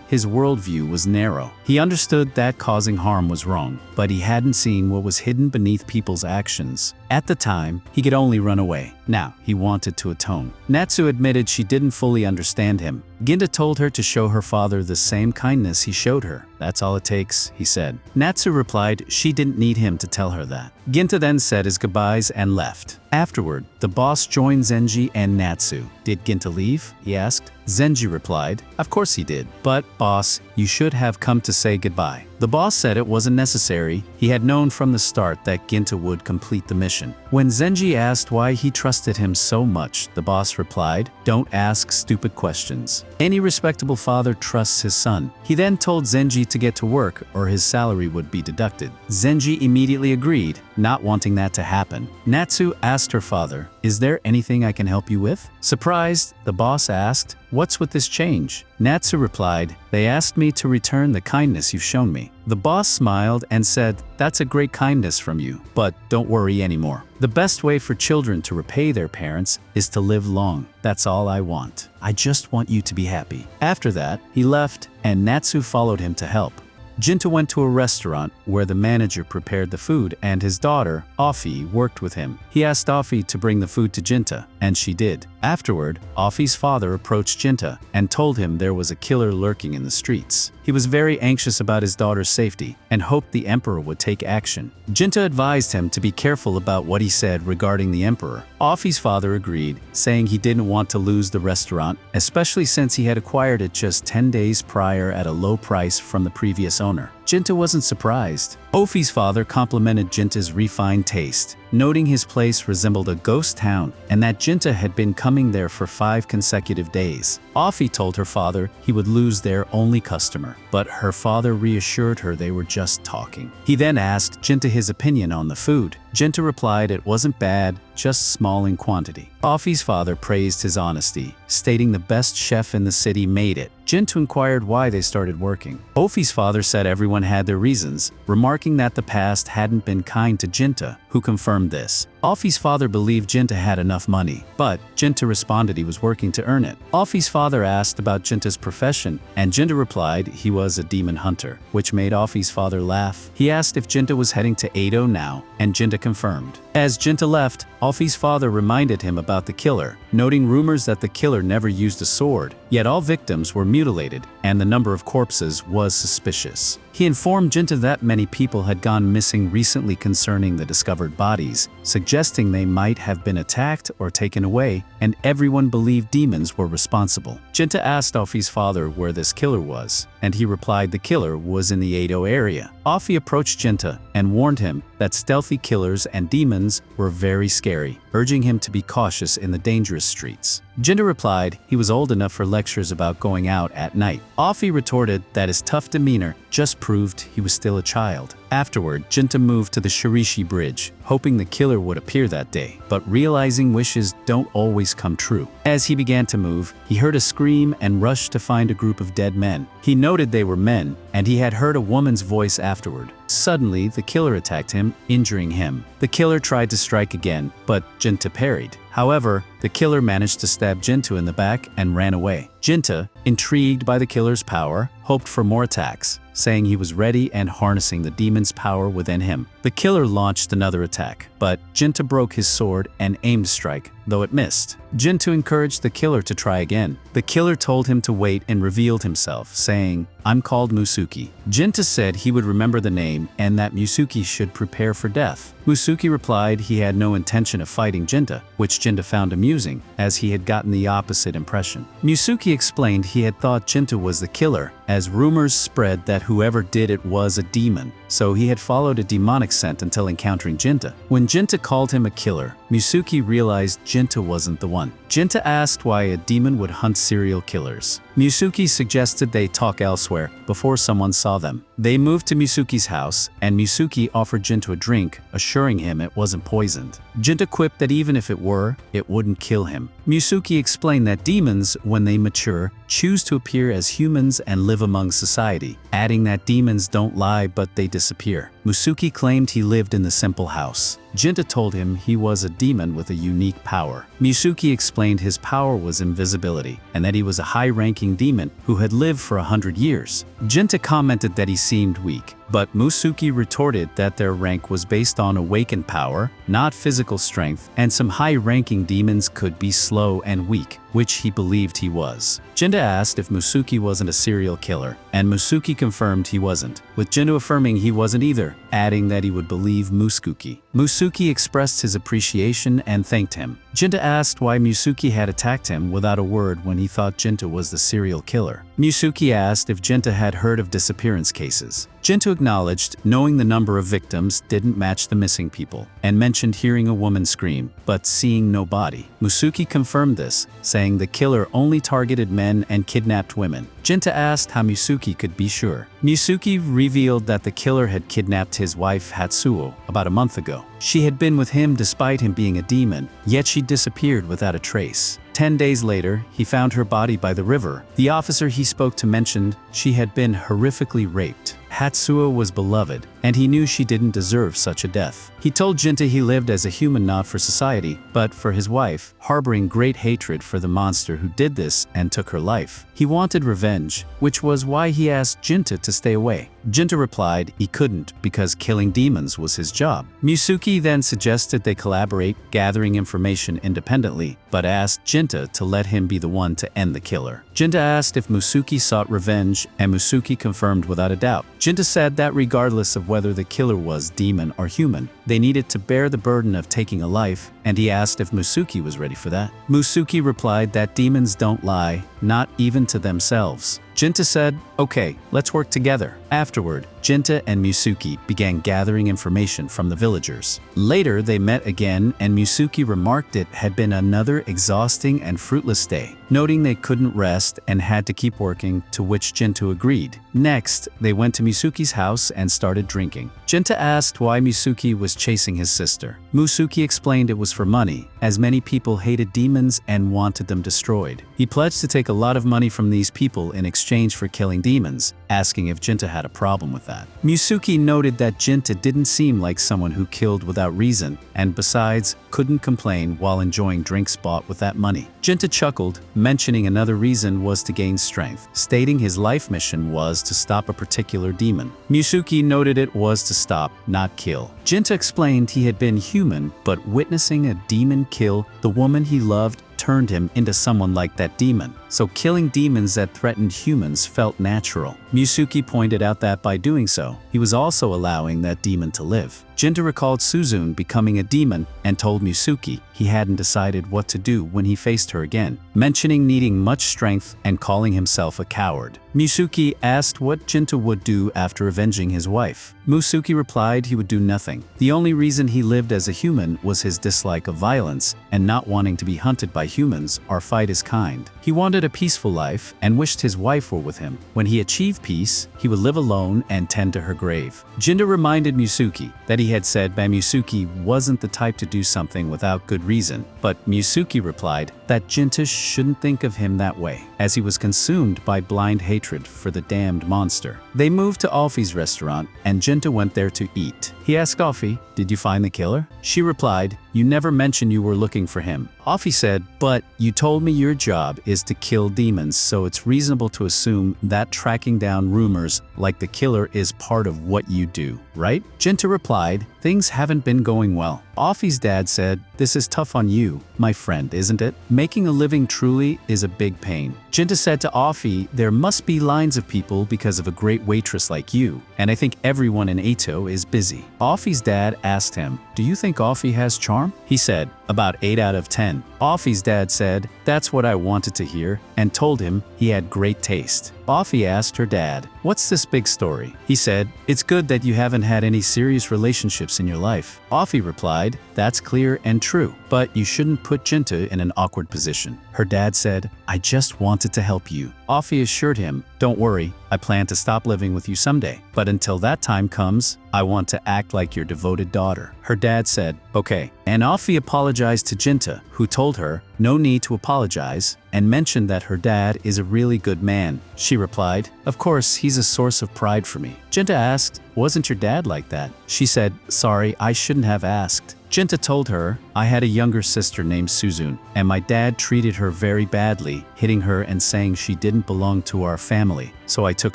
his worldview was narrow. He understood that causing harm was wrong, but he hadn't seen what was hidden beneath people's actions. At the time, he could only run away. Now, he wanted to atone. Natsu admitted she didn't fully understand him. Genta told her to show her father the same kindness he showed her. "That's all it takes," he said. Natsu replied she didn't need him to tell her that. Genta then said his goodbyes and left. Afterward, the boss joined Zenji and Natsu. "Did Genta leave?" he asked. Zenji replied, "Of course he did. But, boss, you should have come to say goodbye." The boss said it wasn't necessary. He had known from the start that Genta would complete the mission. When Zenji asked why he trusted him so much, the boss replied, "Don't ask stupid questions. Any respectable father trusts his son." He then told Zenji to get to work or his salary would be deducted. Zenji immediately agreed, not wanting that to happen. Natsu asked her father, "Is there anything I can help you with?" Surprised, the boss asked, "What's with this change?" Natsu replied, "They asked me to return the kindness you've shown me." The boss smiled and said, "That's a great kindness from you, but don't worry anymore. The best way for children to repay their parents is to live long. That's all I want. I just want you to be happy." After that, he left, and Natsu followed him to help. Genta went to a restaurant where the manager prepared the food and his daughter, Offie, worked with him. He asked Offie to bring the food to Genta, and she did. Afterward, Offie's father approached Genta and told him there was a killer lurking in the streets. He was very anxious about his daughter's safety and hoped the emperor would take action. Genta advised him to be careful about what he said regarding the emperor. Offie's father agreed, saying he didn't want to lose the restaurant, especially since he had acquired it just 10 days prior at a low price from the previous owner. Genta wasn't surprised. Offie's father complimented Genta's refined taste, noting his place resembled a ghost town and that Genta had been coming there for 5 consecutive days. Offie told her father he would lose their only customer, but her father reassured her they were just talking. He then asked Genta his opinion on the food. Genta replied it wasn't bad, just small in quantity. Offie's father praised his honesty, stating the best chef in the city made it. Genta inquired why they started working. Offie's father said everyone had their reasons, remarking that the past hadn't been kind to Genta, who confirmed this. Offie's father believed Genta had enough money, but Genta responded he was working to earn it. Offie's father asked about Genta's profession, and Genta replied he was a demon hunter, which made Offie's father laugh. He asked if Genta was heading to Edo now, and Genta confirmed. As Genta left, Offie's father reminded him about the killer, noting rumors that the killer never used a sword, yet all victims were mutilated, and the number of corpses was suspicious. He informed Genta that many people had gone missing recently concerning the discovered bodies, suggesting they might have been attacked or taken away, and everyone believed demons were responsible. Genta asked Offie's father where this killer was, and he replied the killer was in the Edo area. Offie approached Genta and warned him that stealthy killers and demons were very scary, urging him to be cautious in the dangerous streets. Genta replied he was old enough for lectures about going out at night. Offie retorted that his tough demeanor just proved he was still a child. Afterward, Genta moved to the Shirishi Bridge, hoping the killer would appear that day, but realizing wishes don't always come true. As he began to move, he heard a scream and rushed to find a group of dead men. He noted they were men, and he had heard a woman's voice afterward. Suddenly, the killer attacked him, injuring him. The killer tried to strike again, but Genta parried. However, the killer managed to stab Genta in the back and ran away. Genta, intrigued by the killer's power, hoped for more attacks, saying he was ready and harnessing the demon's power within him. The killer launched another attack, but Genta broke his sword and aimed to strike, though it missed. Genta encouraged the killer to try again. The killer told him to wait and revealed himself, saying, "I'm called Musuki." Genta said he would remember the name and that Musuki should prepare for death. Musuki replied he had no intention of fighting Genta, which Genta found amusing, as he had gotten the opposite impression. Musuki explained he had thought Genta was the killer, as rumors spread that whoever did it was a demon, so he had followed a demonic scent until encountering Genta. When Genta called him a killer, Musuki realized Genta wasn't the one. Genta asked why a demon would hunt serial killers. Musuki suggested they talk elsewhere before someone saw them. They moved to Musuki's house, and Musuki offered Genta a drink, assuring him it wasn't poisoned. Genta quipped that even if it were, it wouldn't kill him. Musuki explained that demons, when they mature, choose to appear as humans and live among society, adding that demons don't lie but they disappear. Musuki claimed he lived in the simple house. Genta told him he was a demon with a unique power. Musuki explained his power was invisibility, and that he was a high-ranking demon who had lived for 100 years. Genta commented that he seemed weak, but Musuki retorted that their rank was based on awakened power, not physical strength, and some high-ranking demons could be slow and weak, which he believed he was. Genta asked if Musuki wasn't a serial killer, and Musuki confirmed he wasn't, with Genta affirming he wasn't either, adding that he would believe Musuki. Musuki expressed his appreciation and thanked him. Genta asked why Musuki had attacked him without a word when he thought Genta was the serial killer. Musuki asked if Genta had heard of disappearance cases. Genta acknowledged knowing the number of victims didn't match the missing people, and mentioned hearing a woman scream, but seeing no body. Musuki confirmed this, saying the killer only targeted men and kidnapped women. Genta asked how Musuki could be sure. Musuki revealed that the killer had kidnapped his wife Hatsuo about a month ago. She had been with him despite him being a demon, yet she disappeared without a trace. 10 days later, he found her body by the river. The officer he spoke to mentioned she had been horrifically raped. Hatsuo was beloved, and he knew she didn't deserve such a death. He told Genta he lived as a human not for society, but for his wife, harboring great hatred for the monster who did this and took her life. He wanted revenge, which was why he asked Genta to stay away. Genta replied he couldn't because killing demons was his job. Musuki then suggested they collaborate, gathering information independently, but asked Genta to let him be the one to end the killer. Genta asked if Musuki sought revenge, and Musuki confirmed without a doubt. Genta said that regardless of whether the killer was demon or human, they needed to bear the burden of taking a life, and he asked if Musuki was ready for that. Musuki replied that demons don't lie, not even to themselves. Genta said, "Okay, let's work together." Afterward, Genta and Musuki began gathering information from the villagers. Later, they met again, and Musuki remarked it had been another exhausting and fruitless day, noting they couldn't rest and had to keep working, to which Genta agreed. Next, they went to Musuki's house and started drinking. Genta asked why Musuki was chasing his sister. Musuki explained it was for money, as many people hated demons and wanted them destroyed. He pledged to take a lot of money from these people in exchange for killing demons, asking if Genta had a problem with that. Musuki noted that Genta didn't seem like someone who killed without reason, and besides, couldn't complain while enjoying drinks bought with that money. Genta chuckled, mentioning another reason was to gain strength, stating his life mission was to stop a particular demon. Musuki noted it was to stop, not kill. Genta explained he had been human, but witnessing a demon kill the woman he loved turned him into someone like that demon, so killing demons that threatened humans felt natural. Musuki pointed out that by doing so, he was also allowing that demon to live. Genta recalled Suzune becoming a demon and told Musuki he hadn't decided what to do when he faced her again, mentioning needing much strength and calling himself a coward. Musuki asked what Genta would do after avenging his wife. Musuki replied he would do nothing. The only reason he lived as a human was his dislike of violence and not wanting to be hunted by humans or fight his kind. He wanted a peaceful life and wished his wife were with him. When he achieved peace, he would live alone and tend to her grave. Genta reminded Musuki that he had said Musuki wasn't the type to do something without good reason, but Musuki replied that Genta shouldn't think of him that way, as he was consumed by blind hatred for the damned monster. They moved to Alfie's restaurant, and Genta went there to eat. He asked Alfie, "Did you find the killer?" She replied, you never mentioned you were looking for him. Afi said, but you told me your job is to kill demons, so it's reasonable to assume that tracking down rumors like the killer is part of what you do, right? Genta replied, things haven't been going well. Afi's dad said, this is tough on you, my friend, isn't it? Making a living truly is a big pain. Genta said to Afi, there must be lines of people because of a great waitress like you, and I think everyone in Eto is busy. Afi's dad asked him, do you think Afi has charm? He said, about 8 out of 10. Afi's dad said, that's what I wanted to hear, and told him he had great taste. Afi asked her dad, what's this big story? He said, it's good that you haven't had any serious relationships in your life. Afi replied, that's clear and true, but you shouldn't put Genta in an awkward position. Her dad said, I just wanted to help you. Afi assured him, don't worry, I plan to stop living with you someday, but until that time comes, I want to act like your devoted daughter. Her dad said, okay. And Afi apologized to Genta, who told her, no need to apologize, and mentioned that her dad is a really good man. She replied, of course, he's a source of pride for me. Genta asked, wasn't your dad like that? She said, sorry, I shouldn't have asked. Genta told her, I had a younger sister named Suzune, and my dad treated her very badly, hitting her and saying she didn't belong to our family. So I took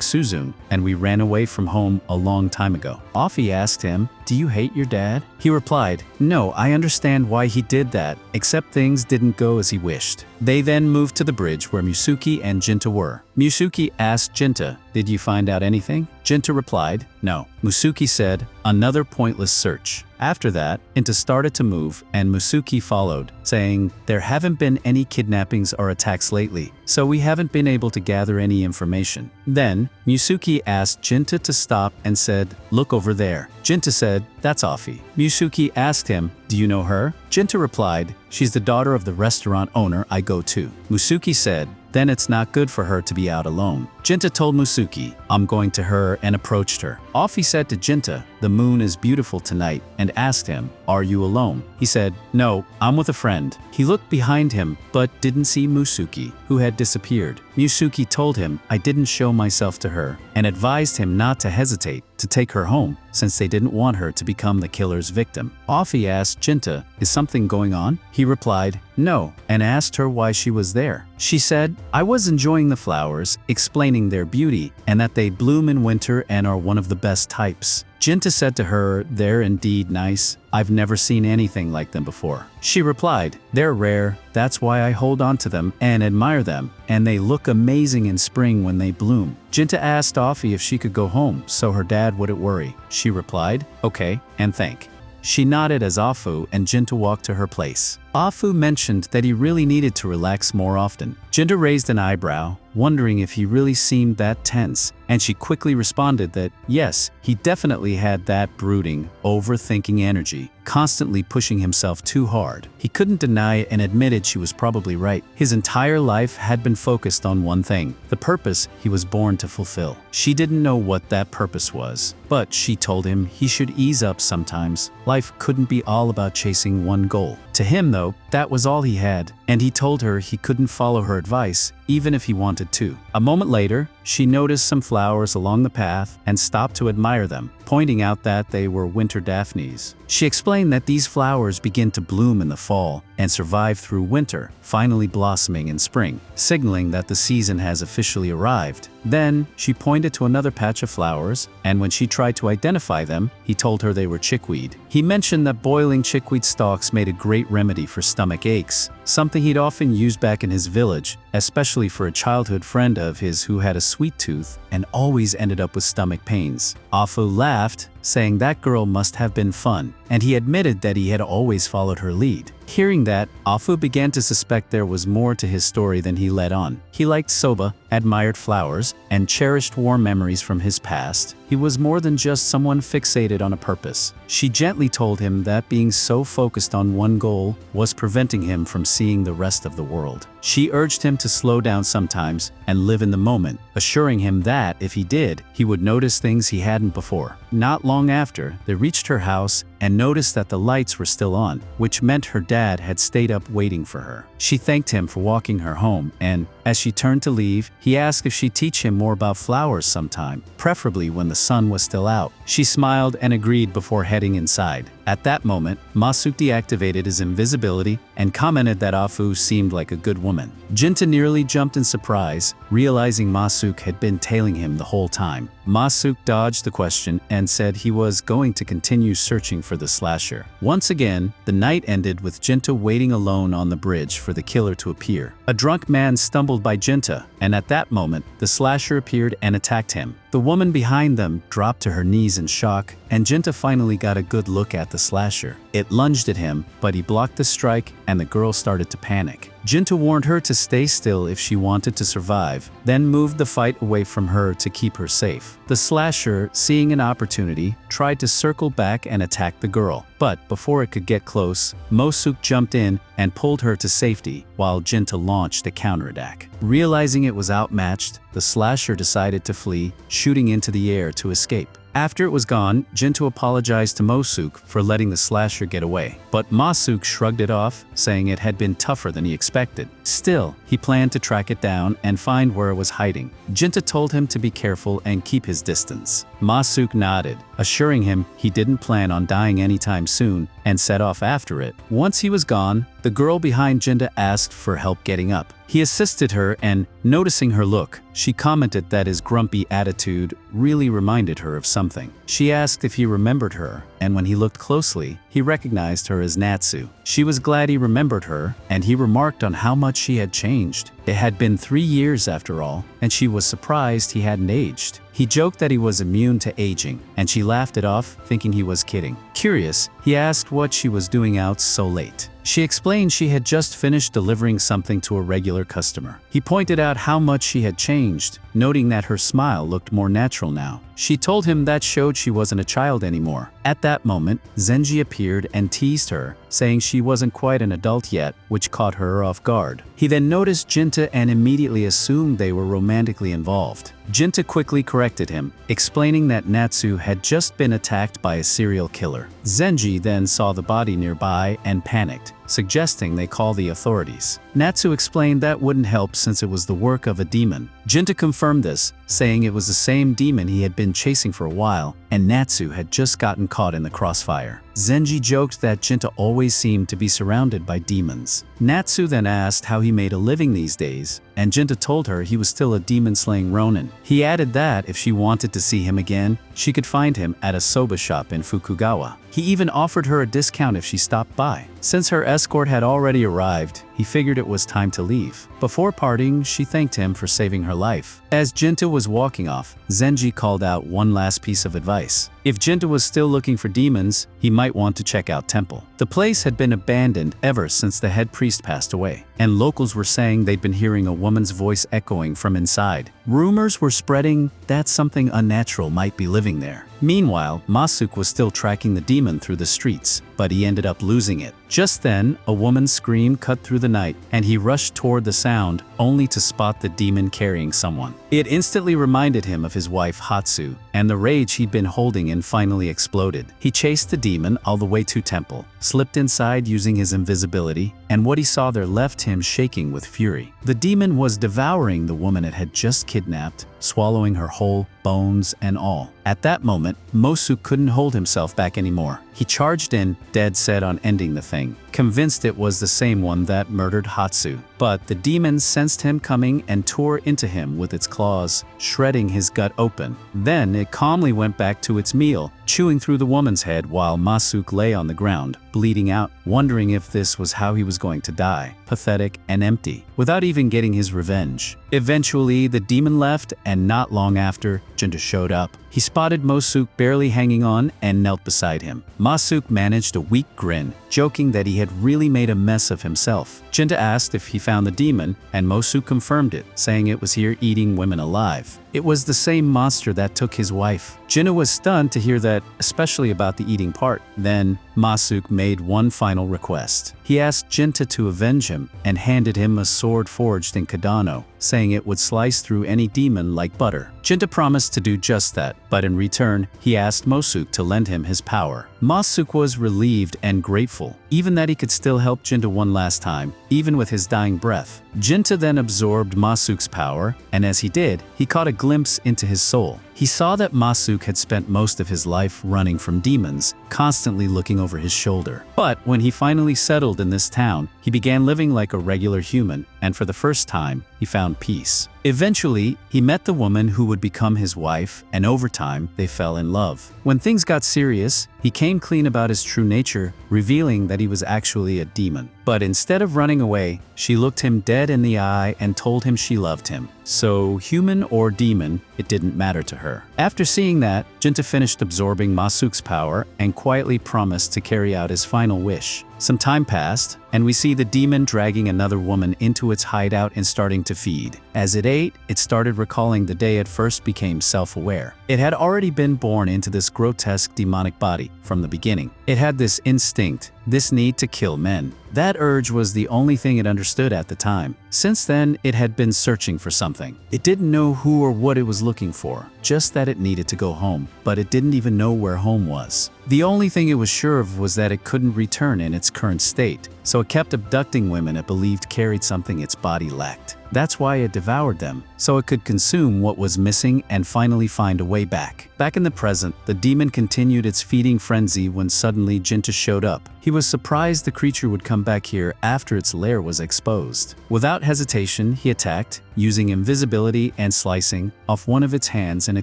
Suzune, and we ran away from home a long time ago. Afi asked him, do you hate your dad? He replied, no, I understand why he did that, except things didn't go as he wished. They then moved to the bridge where Musuki and Genta were. Musuki asked Genta, did you find out anything? Genta replied, no. Musuki said, another pointless search. After that, Genta started to move, and Musuki followed, saying, there haven't been any kidnappings or attacks lately, so we haven't been able to gather any information. Then, Musuki asked Genta to stop and said, look over there. Genta said, that's Afi. Musuki asked him, do you know her? Genta replied, she's the daughter of the restaurant owner I go to. Musuki said, then it's not good for her to be out alone. Genta told Musuki, I'm going to her, and approached her. Afi said to Genta, the moon is beautiful tonight, and asked him, are you alone? He said, no, I'm with a friend. He looked behind him, but didn't see Musuki, who had disappeared. Musuki told him I didn't show myself to her, and advised him not to hesitate to take her home, since they didn't want her to become the killer's victim. Afi asked Genta, is something going on? He replied, no, and asked her why she was there. She said, I was enjoying the flowers, explaining their beauty, and that they bloom in winter and are one of the best types. Genta said to her, they're indeed nice. I've never seen anything like them before. She replied, they're rare, that's why I hold on to them and admire them, and they look amazing in spring when they bloom. Genta asked Afi if she could go home so her dad wouldn't worry. She replied, okay, and thank. She nodded as Afu and Genta walked to her place. Afu mentioned that he really needed to relax more often. Genta raised an eyebrow, wondering if he really seemed that tense, and she quickly responded that, yes, he definitely had that brooding, overthinking energy, constantly pushing himself too hard. He couldn't deny it and admitted she was probably right. His entire life had been focused on one thing, the purpose he was born to fulfill. She didn't know what that purpose was, but she told him he should ease up sometimes. Life couldn't be all about chasing one goal. To him, though, that was all he had, and he told her he couldn't follow her advice, even if he wanted to. A moment later, she noticed some flowers along the path and stopped to admire them, pointing out that they were winter daphnes. She explained that these flowers begin to bloom in the fall and survive through winter, finally blossoming in spring, signaling that the season has officially arrived. Then, she pointed to another patch of flowers, and when she tried to identify them, he told her they were chickweed. He mentioned that boiling chickweed stalks made a great remedy for stomach aches, something he'd often used back in his village, especially for a childhood friend of his who had a sweet tooth and always ended up with stomach pains. Afu laughed, saying that girl must have been fun, and he admitted that he had always followed her lead. Hearing that, Afu began to suspect there was more to his story than he let on. He liked soba, admired flowers, and cherished warm memories from his past. He was more than just someone fixated on a purpose. She gently told him that being so focused on one goal was preventing him from seeing the rest of the world. She urged him to slow down sometimes and live in the moment, assuring him that if he did, he would notice things he hadn't before. Not long after, they reached her house and noticed that the lights were still on, which meant her dad had stayed up waiting for her. She thanked him for walking her home, and as she turned to leave, he asked if she'd teach him more about flowers sometime, preferably when the sun was still out. She smiled and agreed before heading inside. At that moment, Masuk deactivated his invisibility and commented that Afu seemed like a good woman. Genta nearly jumped in surprise, realizing Masuk had been tailing him the whole time. Masuk dodged the question and said he was going to continue searching for the slasher. Once again, the night ended with Genta waiting alone on the bridge for the killer to appear. A drunk man stumbled by Genta, and at that moment, the slasher appeared and attacked him. The woman behind them dropped to her knees in shock, and Genta finally got a good look at the slasher. It lunged at him, but he blocked the strike, and the girl started to panic. Genta warned her to stay still if she wanted to survive, then moved the fight away from her to keep her safe. The slasher, seeing an opportunity, tried to circle back and attack the girl, but before it could get close, Masuk jumped in and pulled her to safety while Genta launched a counterattack. Realizing it was outmatched, the slasher decided to flee, shooting into the air to escape. After it was gone, Genta apologized to Masuk for letting the slasher get away, but Masuk shrugged it off, saying it had been tougher than he expected. Still, he planned to track it down and find where it was hiding. Genta told him to be careful and keep his distance. Masuk nodded, assuring him he didn't plan on dying anytime soon, and set off after it. Once he was gone, the girl behind Genta asked for help getting up. He assisted her and, noticing her look, she commented that his grumpy attitude really reminded her of something. She asked if he remembered her, and when he looked closely, he recognized her as Natsu. She was glad he remembered her, and he remarked on how much she had changed. It had been 3 years after all, and she was surprised he hadn't aged. He joked that he was immune to aging, and she laughed it off, thinking he was kidding. Curious, he asked what she was doing out so late. She explained she had just finished delivering something to a regular customer. He pointed out how much she had changed, noting that her smile looked more natural now. She told him that showed she wasn't a child anymore. At that moment, Zenji appeared and teased her, saying she wasn't quite an adult yet, which caught her off guard. He then noticed Genta and immediately assumed they were romantically involved. Genta quickly corrected him, explaining that Natsu had just been attacked by a serial killer. Zenji then saw the body nearby and panicked, suggesting they call the authorities. Natsu explained that wouldn't help since it was the work of a demon. Genta confirmed this, saying it was the same demon he had been chasing for a while, and Natsu had just gotten caught in the crossfire. Zenji joked that Genta always seemed to be surrounded by demons. Natsu then asked how he made a living these days, and Genta told her he was still a demon-slaying ronin. He added that if she wanted to see him again, she could find him at a soba shop in Fukugawa. He even offered her a discount if she stopped by. Since her escort had already arrived, he figured it was time to leave. Before parting, she thanked him for saving her life. As Genta was walking off, Zenji called out one last piece of advice. If Genta was still looking for demons, he might want to check out Temple. The place had been abandoned ever since the head priest passed away, and locals were saying they'd been hearing a woman's voice echoing from inside. Rumors were spreading that something unnatural might be living there. Meanwhile, Masuk was still tracking the demon through the streets, but he ended up losing it. Just then, a woman's scream cut through the night, and he rushed toward the sound, only to spot the demon carrying someone. It instantly reminded him of his wife Hatsu, and the rage he'd been holding in finally exploded. He chased the demon all the way to Temple, slipped inside using his invisibility, and what he saw there left him shaking with fury. The demon was devouring the woman it had just kidnapped, swallowing her whole, bones and all. At that moment, Masuk couldn't hold himself back anymore. He charged in, dead set on ending the thing, convinced it was the same one that murdered Hatsu. But the demon sensed him coming and tore into him with its claws, shredding his gut open. Then it calmly went back to its meal, chewing through the woman's head while Masuk lay on the ground, bleeding out, wondering if this was how he was going to die, pathetic and empty, without even getting his revenge. Eventually, the demon left, and not long after, Genta showed up. He spotted Masuk barely hanging on and knelt beside him. Masuk managed a weak grin, joking that he had really made a mess of himself. Genta asked if he found the demon, and Masuk confirmed it, saying it was here eating women alive. It was the same monster that took his wife. Genta was stunned to hear that, especially about the eating part. Then, Masuke made one final request. He asked Genta to avenge him and handed him a sword forged in Kadano, saying it would slice through any demon like butter. Genta promised to do just that, but in return, he asked Masuke to lend him his power. Masuke was relieved and grateful, even that he could still help Genta one last time, even with his dying breath. Genta then absorbed Masuke's power, and as he did, he caught a glimpse into his soul. He saw that Masuke had spent most of his life running from demons, constantly looking over his shoulder. But when he finally settled in this town, he began living like a regular human, and for the first time, he found peace. Eventually, he met the woman who would become his wife, and over time, they fell in love. When things got serious, he came clean about his true nature, revealing that he was actually a demon. But instead of running away, she looked him dead in the eye and told him she loved him. So, human or demon, it didn't matter to her. After seeing that, Genta finished absorbing Masuke's power and quietly promised to carry out his final wish. Some time passed, and we see the demon dragging another woman into its hideout and starting to feed. As it ate, it started recalling the day it first became self-aware. It had already been born into this grotesque demonic body from the beginning. It had this instinct, this need to kill men. That urge was the only thing it understood at the time. Since then, it had been searching for something. It didn't know who or what it was looking for, just that it needed to go home, but it didn't even know where home was. The only thing it was sure of was that it couldn't return in its current state, so it kept abducting women it believed carried something its body lacked. That's why it devoured them, so it could consume what was missing and finally find a way back. Back in the present, the demon continued its feeding frenzy when suddenly Genta showed up. He was surprised the creature would come back here after its lair was exposed. Without hesitation, he attacked, using invisibility and slicing off one of its hands in a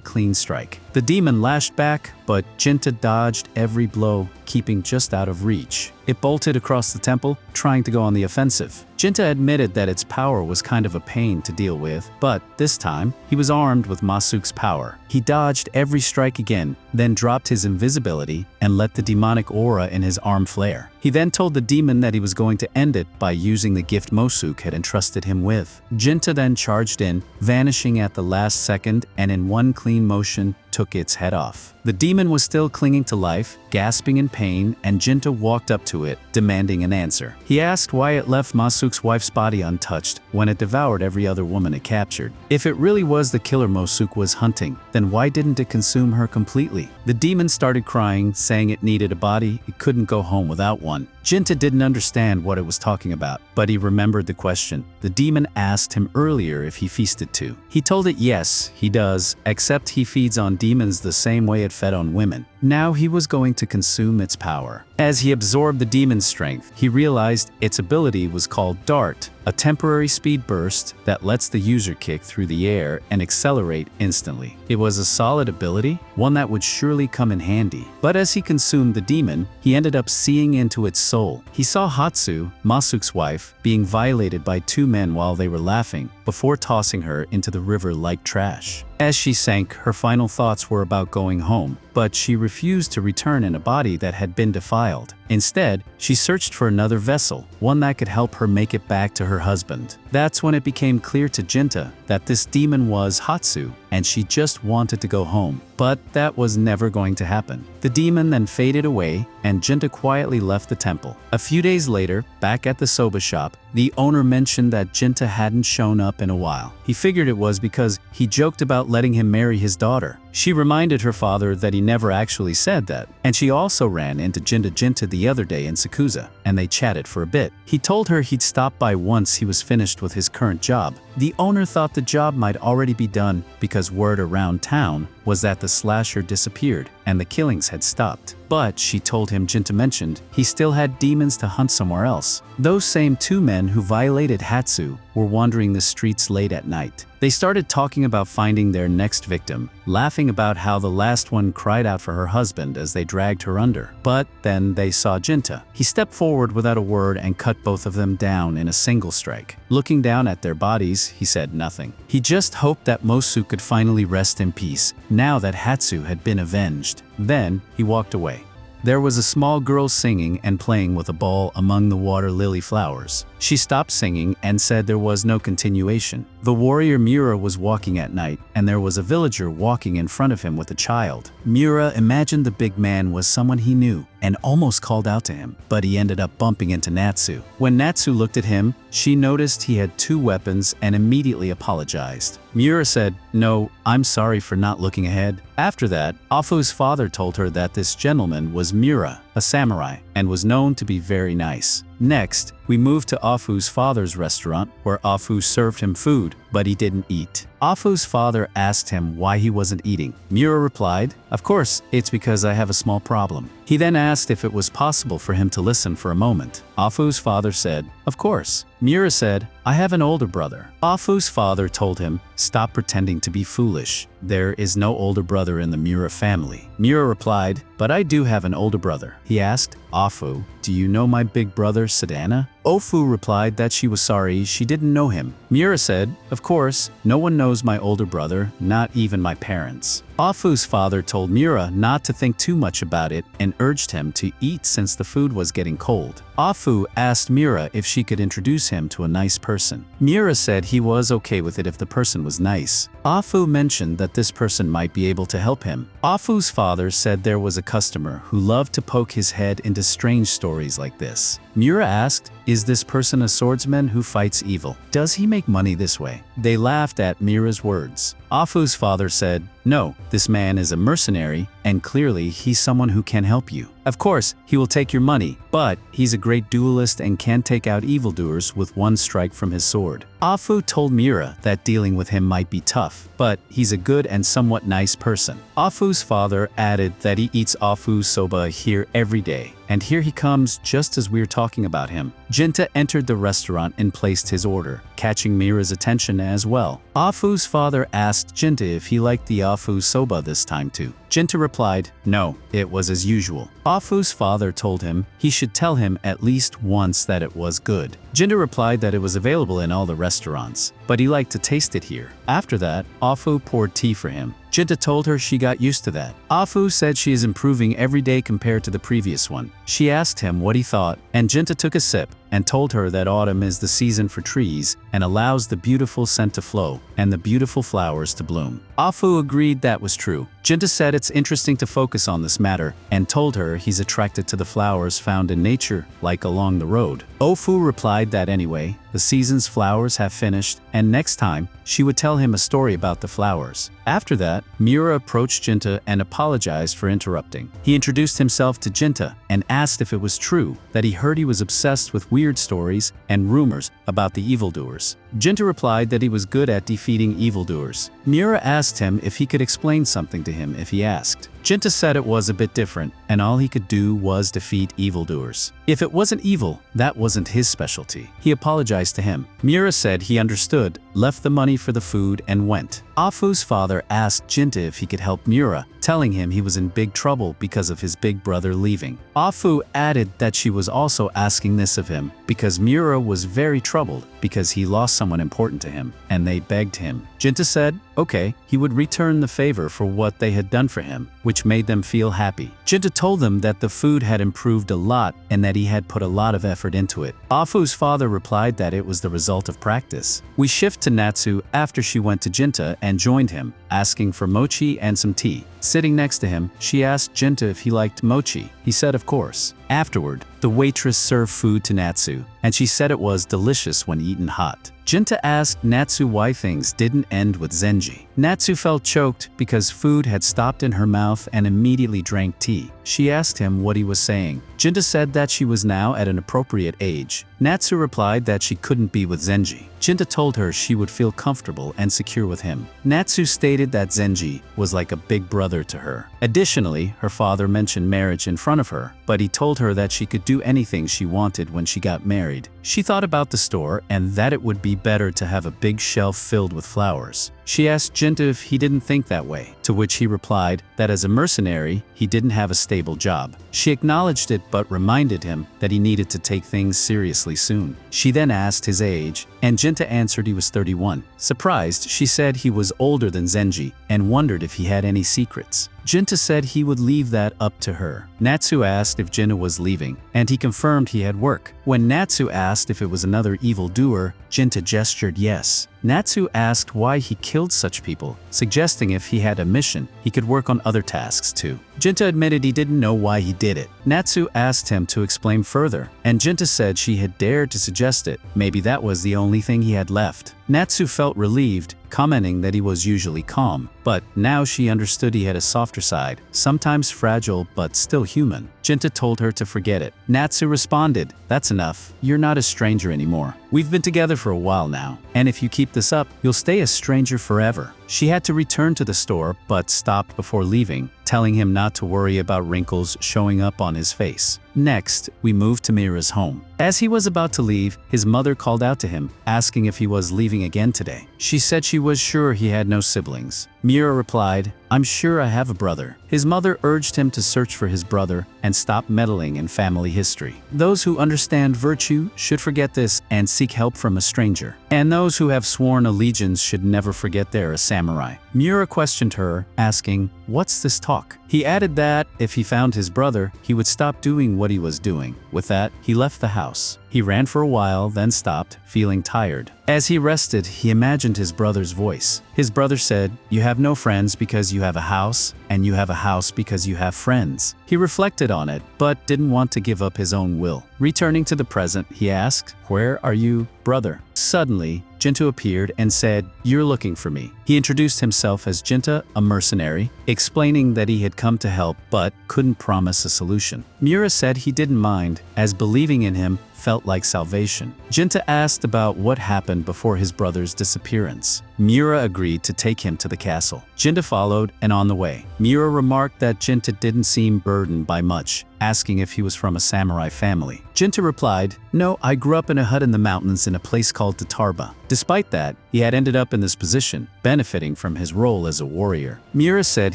clean strike. The demon lashed back, but Genta dodged every blow, keeping just out of reach. It bolted across the temple, trying to go on the offensive. Genta admitted that its power was kind of a pain to deal with, but this time, he was armed with Masuke's power. He dodged every strike again, then dropped his invisibility and let the demonic aura in his arm flare. He then told the demon that he was going to end it by using the gift Masuke had entrusted him with. Genta then charged in, vanishing at the last second, and in one clean motion, took its head off. The demon was still clinging to life, gasping in pain, and Genta walked up to it, demanding an answer. He asked why it left Masuke's wife's body untouched when it devoured every other woman it captured. If it really was the killer Masuke was hunting, then why didn't it consume her completely? The demon started crying, saying it needed a body, it couldn't go home without one. Genta didn't understand what it was talking about, but he remembered the question. The demon asked him earlier if he feasted too. He told it yes, he does, except he feeds on demons the same way it fed on women. Now he was going to consume its power. As he absorbed the demon's strength, he realized its ability was called Dart, a temporary speed burst that lets the user kick through the air and accelerate instantly. It was a solid ability, one that would surely come in handy. But as he consumed the demon, he ended up seeing into its soul. He saw Hatsu, Masuke's wife, being violated by two men while they were laughing, before tossing her into the river like trash. As she sank, her final thoughts were about going home, but she refused to return in a body that had been defiled. Instead, she searched for another vessel, one that could help her make it back to her husband. That's when it became clear to Genta that this demon was Hatsu, and she just wanted to go home. But that was never going to happen. The demon then faded away, and Genta quietly left the temple. A few days later, back at the soba shop, the owner mentioned that Genta hadn't shown up in a while. He figured it was because he joked about letting him marry his daughter. She reminded her father that he never actually said that, and she also ran into Genta the other day in Sakusa, and they chatted for a bit. He told her he'd stop by once he was finished with his current job. The owner thought the job might already be done because word around town was that the slasher disappeared and the killings had stopped. But she told him Genta mentioned he still had demons to hunt somewhere else. Those same two men who violated Hatsu were wandering the streets late at night. They started talking about finding their next victim, laughing about how the last one cried out for her husband as they dragged her under. But then they saw Genta. He stepped forward without a word and cut both of them down in a single strike. Looking down at their bodies, he said nothing. He just hoped that Masuke could finally rest in peace, now that Hatsu had been avenged. Then he walked away. There was a small girl singing and playing with a ball among the water lily flowers. She stopped singing and said there was no continuation. The warrior Miura was walking at night, and there was a villager walking in front of him with a child. Miura imagined the big man was someone he knew and almost called out to him, but he ended up bumping into Natsu. When Natsu looked at him, she noticed he had 2 weapons and immediately apologized. Miura said, "No, I'm sorry for not looking ahead." After that, Afu's father told her that this gentleman was Miura, a samurai, and was known to be very nice. Next, we moved to Afu's father's restaurant, where Afu served him food, but he didn't eat. Afu's father asked him why he wasn't eating. Miura replied, "Of course, it's because I have a small problem." He then asked if it was possible for him to listen for a moment. Afu's father said, "Of course." Miura said, "I have an older brother." Afu's father told him, "Stop pretending to be foolish. There is no older brother in the Miura family." Miura replied, "But I do have an older brother." He asked, "Afu, do you know my big brother Sadana?" Ofu replied that she was sorry she didn't know him. Miura said, "Of course, no one knows my older brother, not even my parents." Afu's father told Miura not to think too much about it and urged him to eat since the food was getting cold. Afu asked Miura if she could introduce him to a nice person. Miura said he was okay with it if the person was nice. Afu mentioned that this person might be able to help him. Afu's father said there was a customer who loved to poke his head into strange stories like this. Miura asked, "Is this person a swordsman who fights evil? Does he make money this way?" They laughed at Miura's words. Afu's father said, "No, this man is a mercenary, and clearly he's someone who can help you. Of course, he will take your money, but he's a great duelist and can take out evildoers with one strike from his sword." Afu told Miura that dealing with him might be tough, but he's a good and somewhat nice person. Afu's father added that he eats Afu's soba here every day, and here he comes just as we're talking about him. Genta entered the restaurant and placed his order, catching Miura's attention as well. Afu's father asked Genta if he liked the Afu soba this time too. Genta replied, "No, it was as usual." Afu's father told him he should tell him at least once that it was good. Genta replied that it was available in all the restaurants, but he liked to taste it here. After that, Afu poured tea for him. Genta told her she got used to that. Afu said she is improving every day compared to the previous one. She asked him what he thought, and Genta took a sip and told her that autumn is the season for trees and allows the beautiful scent to flow and the beautiful flowers to bloom. Afu agreed that was true. Genta said it's interesting to focus on this matter and told her he's attracted to the flowers found in nature, like along the road. Ofu replied that anyway, the season's flowers have finished, and next time, she would tell him a story about the flowers. After that, Miura approached Genta and apologized for interrupting. He introduced himself to Genta and asked if it was true that he heard he was obsessed with weird stories and rumors about the evildoers. Genta replied that he was good at defeating evildoers. Miura asked him if he could explain something to him if he asked. Genta said it was a bit different, and all he could do was defeat evildoers. If it wasn't evil, that wasn't his specialty. He apologized to him. Miura said he understood, left the money for the food, and went. Afu's father asked Genta if he could help Miura, telling him he was in big trouble because of his big brother leaving. Afu added that she was also asking this of him because Miura was very troubled because he lost someone important to him, and they begged him. Genta said, okay, he would return the favor for what they had done for him, which made them feel happy. Genta told them that the food had improved a lot and that he had put a lot of effort into it. Afu's father replied that it was the result of practice. We shift to Natsu after she went to Genta and joined him, asking for mochi and some tea. Sitting next to him, she asked Genta if he liked mochi. He said of course. Afterward, the waitress served food to Natsu, and she said it was delicious when eaten hot. Genta asked Natsu why things didn't end with Zenji. Natsu felt choked because food had stopped in her mouth and immediately drank tea. She asked him what he was saying. Genta said that she was now at an appropriate age. Natsu replied that she couldn't be with Zenji. Genta told her she would feel comfortable and secure with him. Natsu stated that Zenji was like a big brother to her. Additionally, her father mentioned marriage in front of her, but he told her that she could do anything she wanted when she got married. She thought about the store and that it would be better to have a big shelf filled with flowers. She asked Genta if he didn't think that way, to which he replied that as a mercenary, he didn't have a stable job. She acknowledged it but reminded him that he needed to take things seriously soon. She then asked his age, and Genta answered he was 31. Surprised, she said he was older than Zenji and wondered if he had any secrets. Genta said he would leave that up to her. Natsu asked if Genta was leaving, and he confirmed he had work. When Natsu asked if it was another evildoer, Genta gestured yes. Natsu asked why he killed such people, suggesting if he had a mission, he could work on other tasks too. Genta admitted he didn't know why he did it. Natsu asked him to explain further, and Genta said she had dared to suggest it. Maybe that was the only thing he had left. Natsu felt relieved, commenting that he was usually calm, but now she understood he had a softer side, sometimes fragile but still human. Genta told her to forget it. Natsu responded, "That's enough. You're not a stranger anymore. We've been together for a while now, and if you keep this up, you'll stay a stranger forever." She had to return to the store but stopped before leaving, telling him not to worry about wrinkles showing up on his face. Next, we moved to Mira's home. As he was about to leave, his mother called out to him, asking if he was leaving again today. She said she was sure he had no siblings. Mira replied, "I'm sure I have a brother." His mother urged him to search for his brother and stop meddling in family history. Those who understand virtue should forget this and seek help from a stranger. And those who have sworn allegiance should never forget they're a samurai. Mira questioned her, asking, "What's this talk?" He added that, if he found his brother, he would stop doing what he was doing. With that, he left the house. He ran for a while, then stopped, feeling tired. As he rested, he imagined his brother's voice. His brother said, "You have no friends because you have a house, and you have a house because you have friends." He reflected on it, but didn't want to give up his own will. Returning to the present, he asked, "Where are you, brother?" Suddenly, Genta appeared and said, "You're looking for me." He introduced himself as Genta, a mercenary, explaining that he had come to help but couldn't promise a solution. Mira said he didn't mind, as believing in him felt like salvation. Genta asked about what happened before his brother's disappearance. Mira agreed to take him to the castle. Genta followed, and on the way, Mira remarked that Genta didn't seem burdened by much, asking if he was from a samurai family. Genta replied, "No, I grew up in a hut in the mountains in a place called Tatarba." Despite that, he had ended up in this position, benefiting from his role as a warrior. Mira said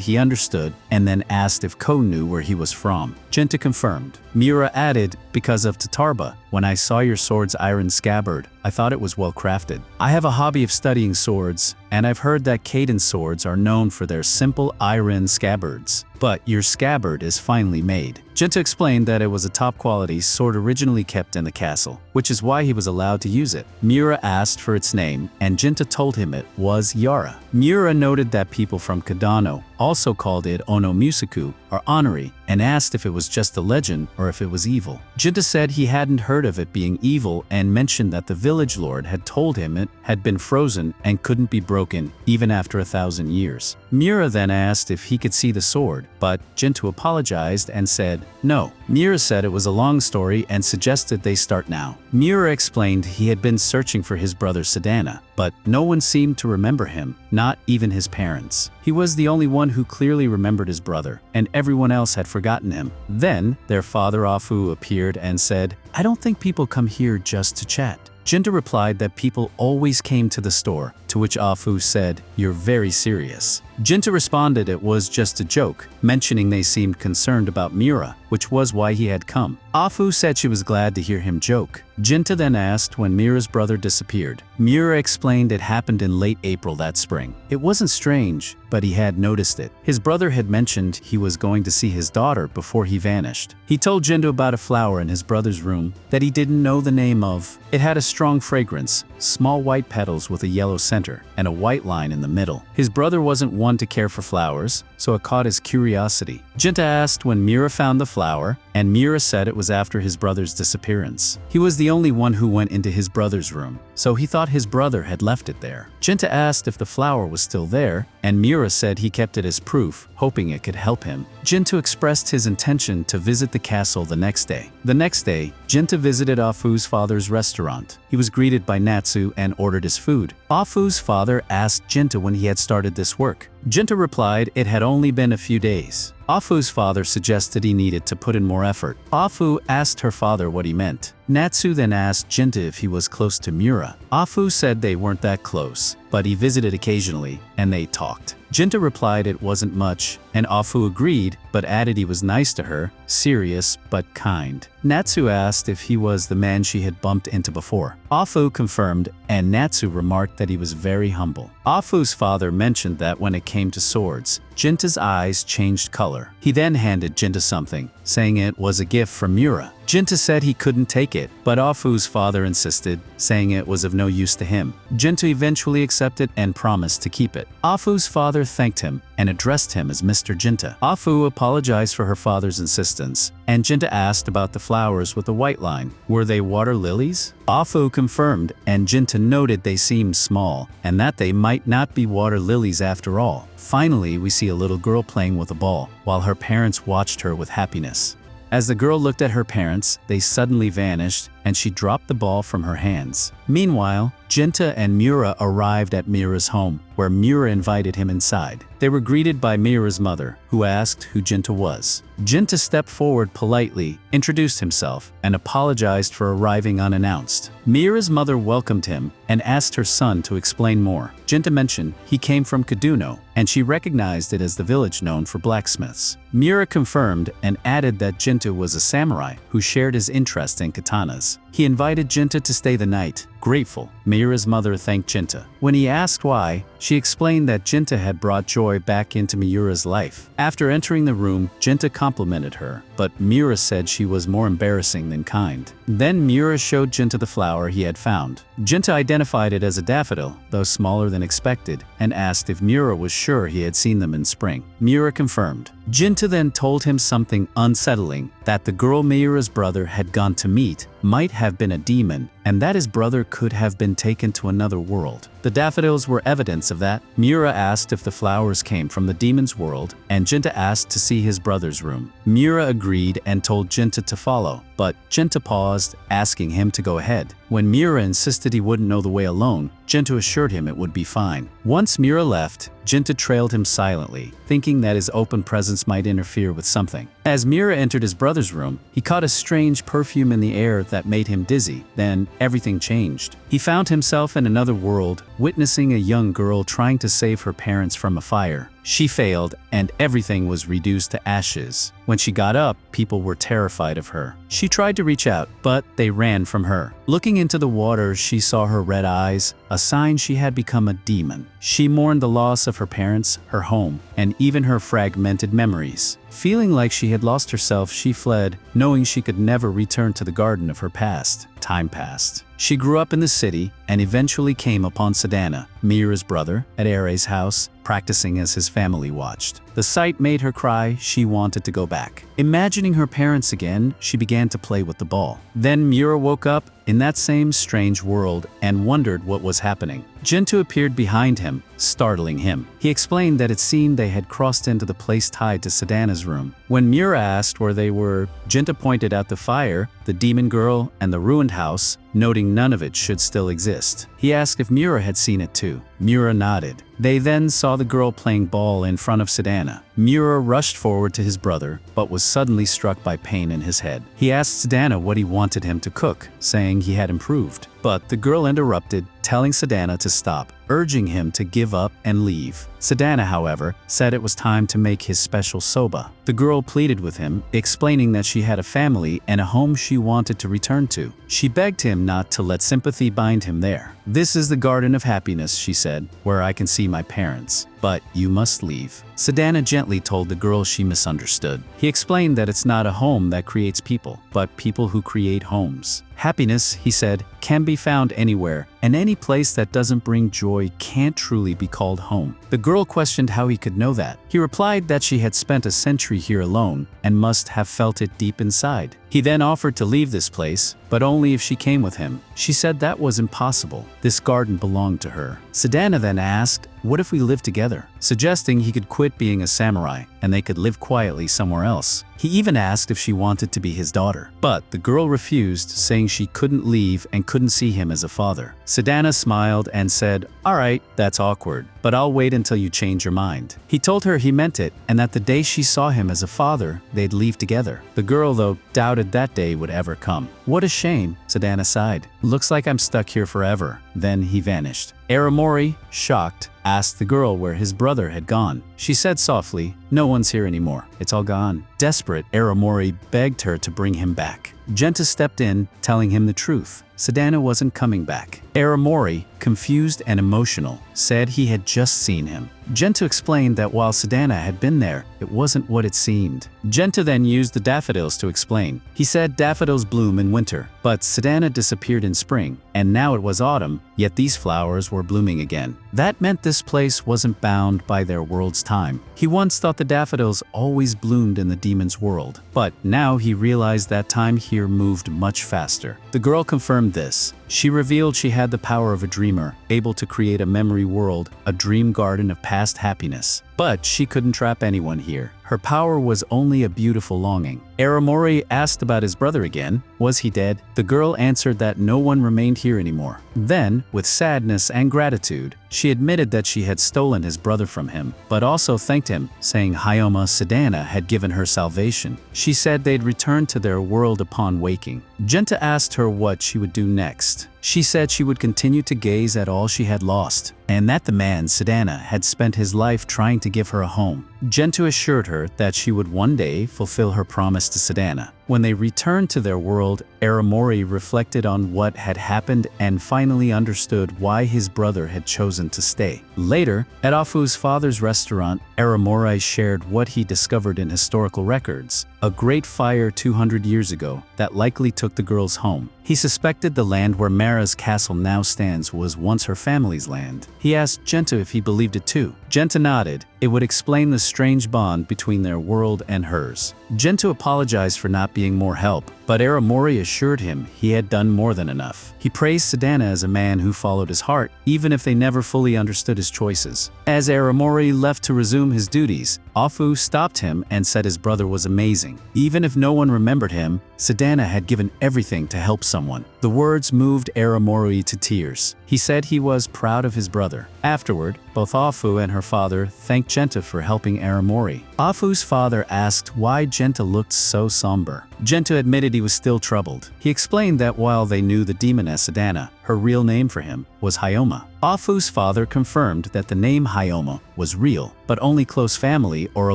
he understood and then asked if Ko knew where he was from. Genta confirmed. Mira added, "Because of Tatarba, when I saw your sword's iron scabbard, I thought it was well crafted. I have a hobby of studying swords, and I've heard that Kaiden swords are known for their simple iron scabbards. But your scabbard is finely made." Genta explained that it was a top-quality sword originally kept in the castle, which is why he was allowed to use it. Mira asked for its name, and Genta told him it was Yara. Mira noted that people from Kadano also called it Onomusaku, or Honori, and asked if it was just a legend or if it was evil. Genta said he hadn't heard of it being evil and mentioned that the village lord had told him it had been frozen and couldn't be broken even after 1,000 years. Mira then asked if he could see the sword, but Genta apologized and said no. Mira said it was a long story and suggested they start now. Mira explained he had been searching for his brother Sadana, but no one seemed to remember him, not even his parents. He was the only one who clearly remembered his brother, and everyone else had forgotten him. Then, their father Afu appeared and said, "I don't think people come here just to chat." Genta replied that people always came to the store, to which Afu said, "You're very serious." Genta responded it was just a joke, mentioning they seemed concerned about Mira, which was why he had come. Afu said she was glad to hear him joke. Genta then asked when Mira's brother disappeared. Mira explained it happened in late April that spring. It wasn't strange, but he had noticed it. His brother had mentioned he was going to see his daughter before he vanished. He told Genta about a flower in his brother's room that he didn't know the name of. It had a strong fragrance, small white petals with a yellow center, and a white line in the middle. His brother wasn't one to care for flowers, so it caught his curiosity. Genta asked when Mira found the flower, and Mira said it was after his brother's disappearance. He was the only one who went into his brother's room, so he thought his brother had left it there. Genta asked if the flower was still there, and Mira said he kept it as proof, hoping it could help him. Genta expressed his intention to visit the castle the next day. The next day, Genta visited Afu's father's restaurant. He was greeted by Natsu and ordered his food. Afu's father asked Genta when he had started this work. Genta replied it had only been a few days. Afu's father suggested he needed to put in more effort. Afu asked her father what he meant. Natsu then asked Genta if he was close to Miura. Afu said they weren't that close, but he visited occasionally, and they talked. Genta replied it wasn't much, and Afu agreed, but added he was nice to her, serious but kind. Natsu asked if he was the man she had bumped into before. Afu confirmed, and Natsu remarked that he was very humble. Afu's father mentioned that when it came to swords, Genta's eyes changed color. He then handed Genta something, saying it was a gift from Miura. Genta said he couldn't take it, but Afu's father insisted, saying it was of no use to him. Genta eventually accepted and promised to keep it. Afu's father thanked him and addressed him as Mr. Genta. Afu apologized for her father's insistence, and Genta asked about the flowers with the white line. Were they water lilies? Afu confirmed, and Genta noted they seemed small, and that they might not be water lilies after all. Finally, we see a little girl playing with a ball, while her parents watched her with happiness. As the girl looked at her parents, they suddenly vanished, and she dropped the ball from her hands. Meanwhile, Genta and Miura arrived at Miura's home, where Miura invited him inside. They were greeted by Miura's mother, who asked who Genta was. Genta stepped forward politely, introduced himself, and apologized for arriving unannounced. Miura's mother welcomed him and asked her son to explain more. Genta mentioned he came from Kaduno, and she recognized it as the village known for blacksmiths. Miura confirmed and added that Genta was a samurai who shared his interest in katanas. He invited Genta to stay the night. Grateful, Miura's mother thanked Genta. When he asked why, she explained that Genta had brought joy back into Miura's life. After entering the room, Genta complimented her, but Miura said she was more embarrassing than kind. Then Miura showed Genta the flower he had found. Genta identified it as a daffodil, though smaller than expected, and asked if Miura was sure he had seen them in spring. Miura confirmed. Genta then told him something unsettling, that the girl Miura's brother had gone to meet might have been a demon, and that his brother could have been taken to another world. The daffodils were evidence of that. Miura asked if the flowers came from the demon's world, and Genta asked to see his brother's room. Miura agreed and told Genta to follow, but Genta paused, asking him to go ahead. When Miura insisted he wouldn't know the way alone, Genta assured him it would be fine. Once Miura left, Genta trailed him silently, thinking that his open presence might interfere with something. As Miura entered his brother's room, he caught a strange perfume in the air that made him dizzy. Then, everything changed. He found himself in another world, witnessing a young girl trying to save her parents from a fire. She failed, and everything was reduced to ashes. When she got up, people were terrified of her. She tried to reach out, but they ran from her. Looking into the water, she saw her red eyes, a sign she had become a demon. She mourned the loss of her parents, her home, and even her fragmented memories. Feeling like she had lost herself, she fled, knowing she could never return to the garden of her past. Time passed. She grew up in the city and eventually came upon Sadana, Miura's brother, at Are's house, practicing as his family watched. The sight made her cry. She wanted to go back. Imagining her parents again, she began to play with the ball. Then Miura woke up in that same strange world and wondered what was happening. Genta appeared behind him, startling him. He explained that it seemed they had crossed into the place tied to Sadana's room. When Miura asked where they were, Genta pointed out the fire, the demon girl, and the ruined house, noting none of it should still exist. He asked if Miura had seen it too. Miura nodded. They then saw the girl playing ball in front of Sadana. Miura rushed forward to his brother, but was suddenly struck by pain in his head. He asked Sadana what he wanted him to cook, saying he had improved. But the girl interrupted, telling Sadana to stop, urging him to give up and leave. Sadana, however, said it was time to make his special soba. The girl pleaded with him, explaining that she had a family and a home she wanted to return to. She begged him not to let sympathy bind him there. "This is the garden of happiness," she said, "where I can see my parents. But you must leave." Sadana gently told the girl she misunderstood. He explained that it's not a home that creates people, but people who create homes. Happiness, he said, can be found anywhere, and any place that doesn't bring joy can't truly be called home. The girl questioned how he could know that. He replied that she had spent a century here alone and must have felt it deep inside. He then offered to leave this place, but only if she came with him. She said that was impossible. This garden belonged to her. Sadana then asked, "What if we lived together?" suggesting he could quit being a samurai and they could live quietly somewhere else. He even asked if she wanted to be his daughter. But the girl refused, saying she couldn't leave and couldn't see him as a father. Sadana smiled and said, "All right, that's awkward. but I'll wait until you change your mind. He told her he meant it and that the day she saw him as a father, they'd leave together. The girl, though, doubted that day would ever come. What a shame, Sadana sighed. Looks like I'm stuck here forever. Then he vanished. Aramori, shocked, asked the girl where his brother had gone. She said softly, "No one's here anymore. It's all gone." Desperate, Aramori begged her to bring him back. Genta stepped in, telling him the truth. Sadana wasn't coming back. Aramori, confused and emotional, said he had just seen him. Genta explained that while Sadana had been there, it wasn't what it seemed. Genta then used the daffodils to explain. He said daffodils bloom in winter, but Sadana disappeared in spring, and now it was autumn, yet these flowers were blooming again. That meant this place wasn't bound by their world's time. He once thought the daffodils always bloomed in the demon's world, but now he realized that time here moved much faster. The girl confirmed this. She revealed she had the power of a dreamer, able to create a memory world, a dream garden of past happiness. But she couldn't trap anyone here. Her power was only a beautiful longing. Aramori asked about his brother again. Was he dead? The girl answered that no one remained here anymore. Then, with sadness and gratitude, she admitted that she had stolen his brother from him, but also thanked him, saying Hayoma Sadana had given her salvation. She said they'd return to their world upon waking. Genta asked her what she would do next. She said she would continue to gaze at all she had lost, and that the man, Sadana, had spent his life trying to give her a home. Genta assured her that she would one day fulfill her promise to Sadana. When they returned to their world, Aramori reflected on what had happened and finally understood why his brother had chosen to stay. Later, at Afu's father's restaurant, Aramori shared what he discovered in historical records. A great fire 200 years ago that likely took the girls home. He suspected the land where Mara's castle now stands was once her family's land. He asked Genta if he believed it too. Genta nodded. It would explain the strange bond between their world and hers. Genta apologized for not being more help, but Aramori assured him he had done more than enough. He praised Sadana as a man who followed his heart, even if they never fully understood his choices. As Aramori left to resume his duties, Afu stopped him and said his brother was amazing. Even if no one remembered him, Sadana had given everything to help someone. The words moved Aramori to tears. He said he was proud of his brother. Afterward, both Afu and her father thanked Genta for helping Aramori. Afu's father asked why Genta looked so somber. Genta admitted he was still troubled. He explained that while they knew the demoness Sadana, her real name for him was Hayoma. Afu's father confirmed that the name Hayoma was real, but only close family or a